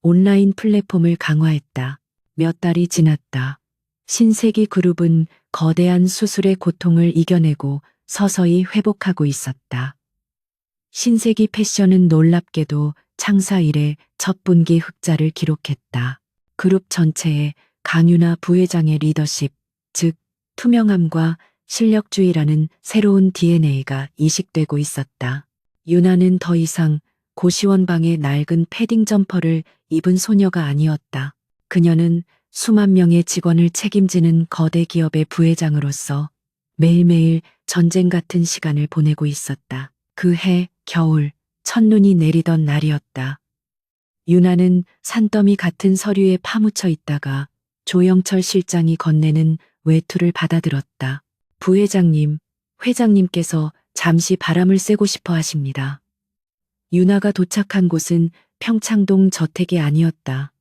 온라인 플랫폼을 강화했다. 몇 달이 지났다. 신세기 그룹은 거대한 수술의 고통을 이겨내고 서서히 회복하고 있었다. 신세기 패션은 놀랍게도 창사 이래 첫 분기 흑자를 기록했다. 그룹 전체에 강유나 부회장의 리더십, 즉 투명함과 실력주의라는 새로운 DNA가 이식되고 있었다. 유나는 더 이상 고시원방의 낡은 패딩 점퍼를 입은 소녀가 아니었다. 그녀는 수만 명의 직원을 책임지는 거대 기업의 부회장으로서 매일매일 전쟁 같은 시간을 보내고 있었다. 그 해 겨울 첫눈이 내리던 날이었다. 유나는 산더미 같은 서류에 파묻혀 있다가 조영철 실장이 건네는 외투를 받아들었다. 부회장님, 회장님께서 잠시 바람을 쐬고 싶어 하십니다. 유나가 도착한 곳은 평창동 저택이 아니었다.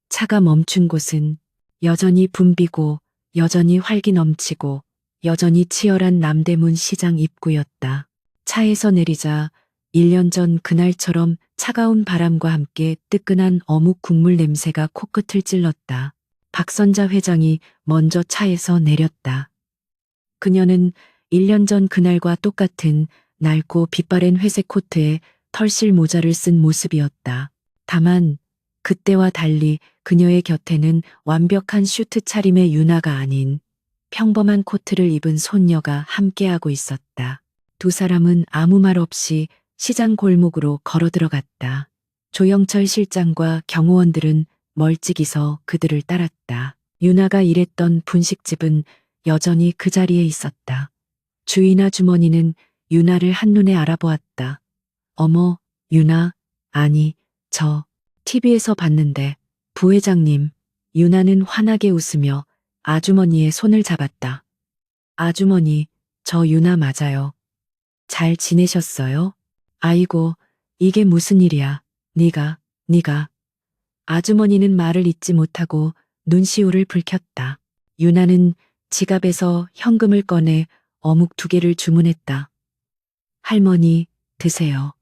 차가 멈춘 곳은 여전히 붐비고 여전히 활기 넘치고 여전히 치열한 남대문 시장 입구였다. 차에서 내리자 1년 전 그날처럼 차가운 바람과 함께 뜨끈한 어묵 국물 냄새가 코끝을 찔렀다. 박선자 회장이 먼저 차에서 내렸다. 그녀는 1년 전 그날과 똑같은 낡고 빛바랜 회색 코트에 털실 모자를 쓴 모습이었다. 다만 그때와 달리 그녀의 곁에는 완벽한 슈트 차림의 유나가 아닌 평범한 코트를 입은 손녀가 함께하고 있었다. 두 사람은 아무 말 없이 시장 골목으로 걸어 들어갔다. 조영철 실장과 경호원들은 멀찍이 서 그들을 따랐다. 유나가 일했던 분식집은 여전히 그 자리에 있었다. 주인 아주머니는 유나를 한눈에 알아보았다. 어머, 유나, 아니, 저 TV에서 봤는데 부회장님, 유나는 환하게 웃으며 아주머니의 손을 잡았다. 아주머니, 저 유나 맞아요. 잘 지내셨어요? 아이고, 이게 무슨 일이야. 네가. 아주머니는 말을 잇지 못하고 눈시울을 붉혔다. 유나는 지갑에서 현금을 꺼내 어묵 2개를 주문했다. 할머니, 드세요.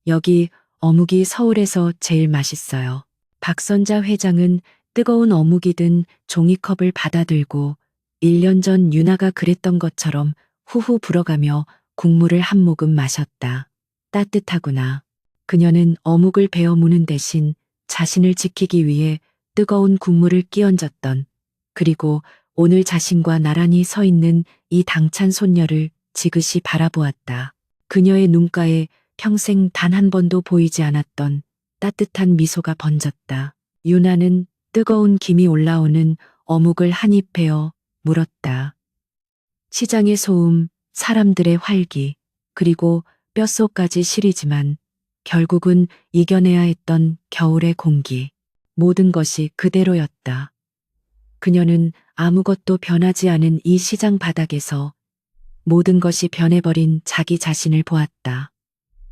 여기 어묵이 서울에서 제일 맛있어요. 박선자 회장은 뜨거운 어묵이 든 종이컵을 받아들고 1년 전 유나가 그랬던 것처럼 후후 불어가며 국물을 한 모금 마셨다. 따뜻하구나. 그녀는 어묵을 베어 무는 대신 자신을 지키기 위해 뜨거운 국물을 끼얹었던, 그리고 오늘 자신과 나란히 서 있는 이 당찬 손녀를 지그시 바라보았다. 그녀의 눈가에 평생 단 한 번도 보이지 않았던 따뜻한 미소가 번졌다. 유나는 뜨거운 김이 올라오는 어묵을 한 입 베어 물었다. 시장의 소음, 사람들의 활기, 그리고 뼛속까지 시리지만 결국은 이겨내야 했던 겨울의 공기. 모든 것이 그대로였다. 그녀는 아무것도 변하지 않은 이 시장 바닥에서 모든 것이 변해버린 자기 자신을 보았다.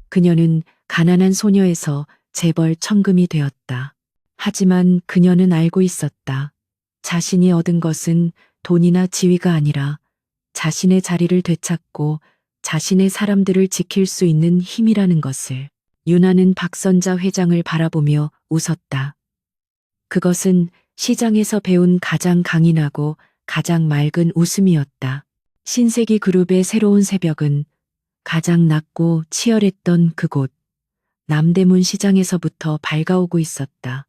그녀는 가난한 소녀에서 재벌 천금이 되었다. 하지만 그녀는 알고 있었다. 자신이 얻은 것은 돈이나 지위가 아니라 자신의 자리를 되찾고 자신의 사람들을 지킬 수 있는 힘이라는 것을. 유나는 박선자 회장을 바라보며 웃었다. 그것은 시장에서 배운 가장 강인하고 가장 맑은 웃음이었다. 신세기 그룹의 새로운 새벽은 가장 낮고 치열했던 그곳 남대문 시장에서부터 밝아오고 있었다.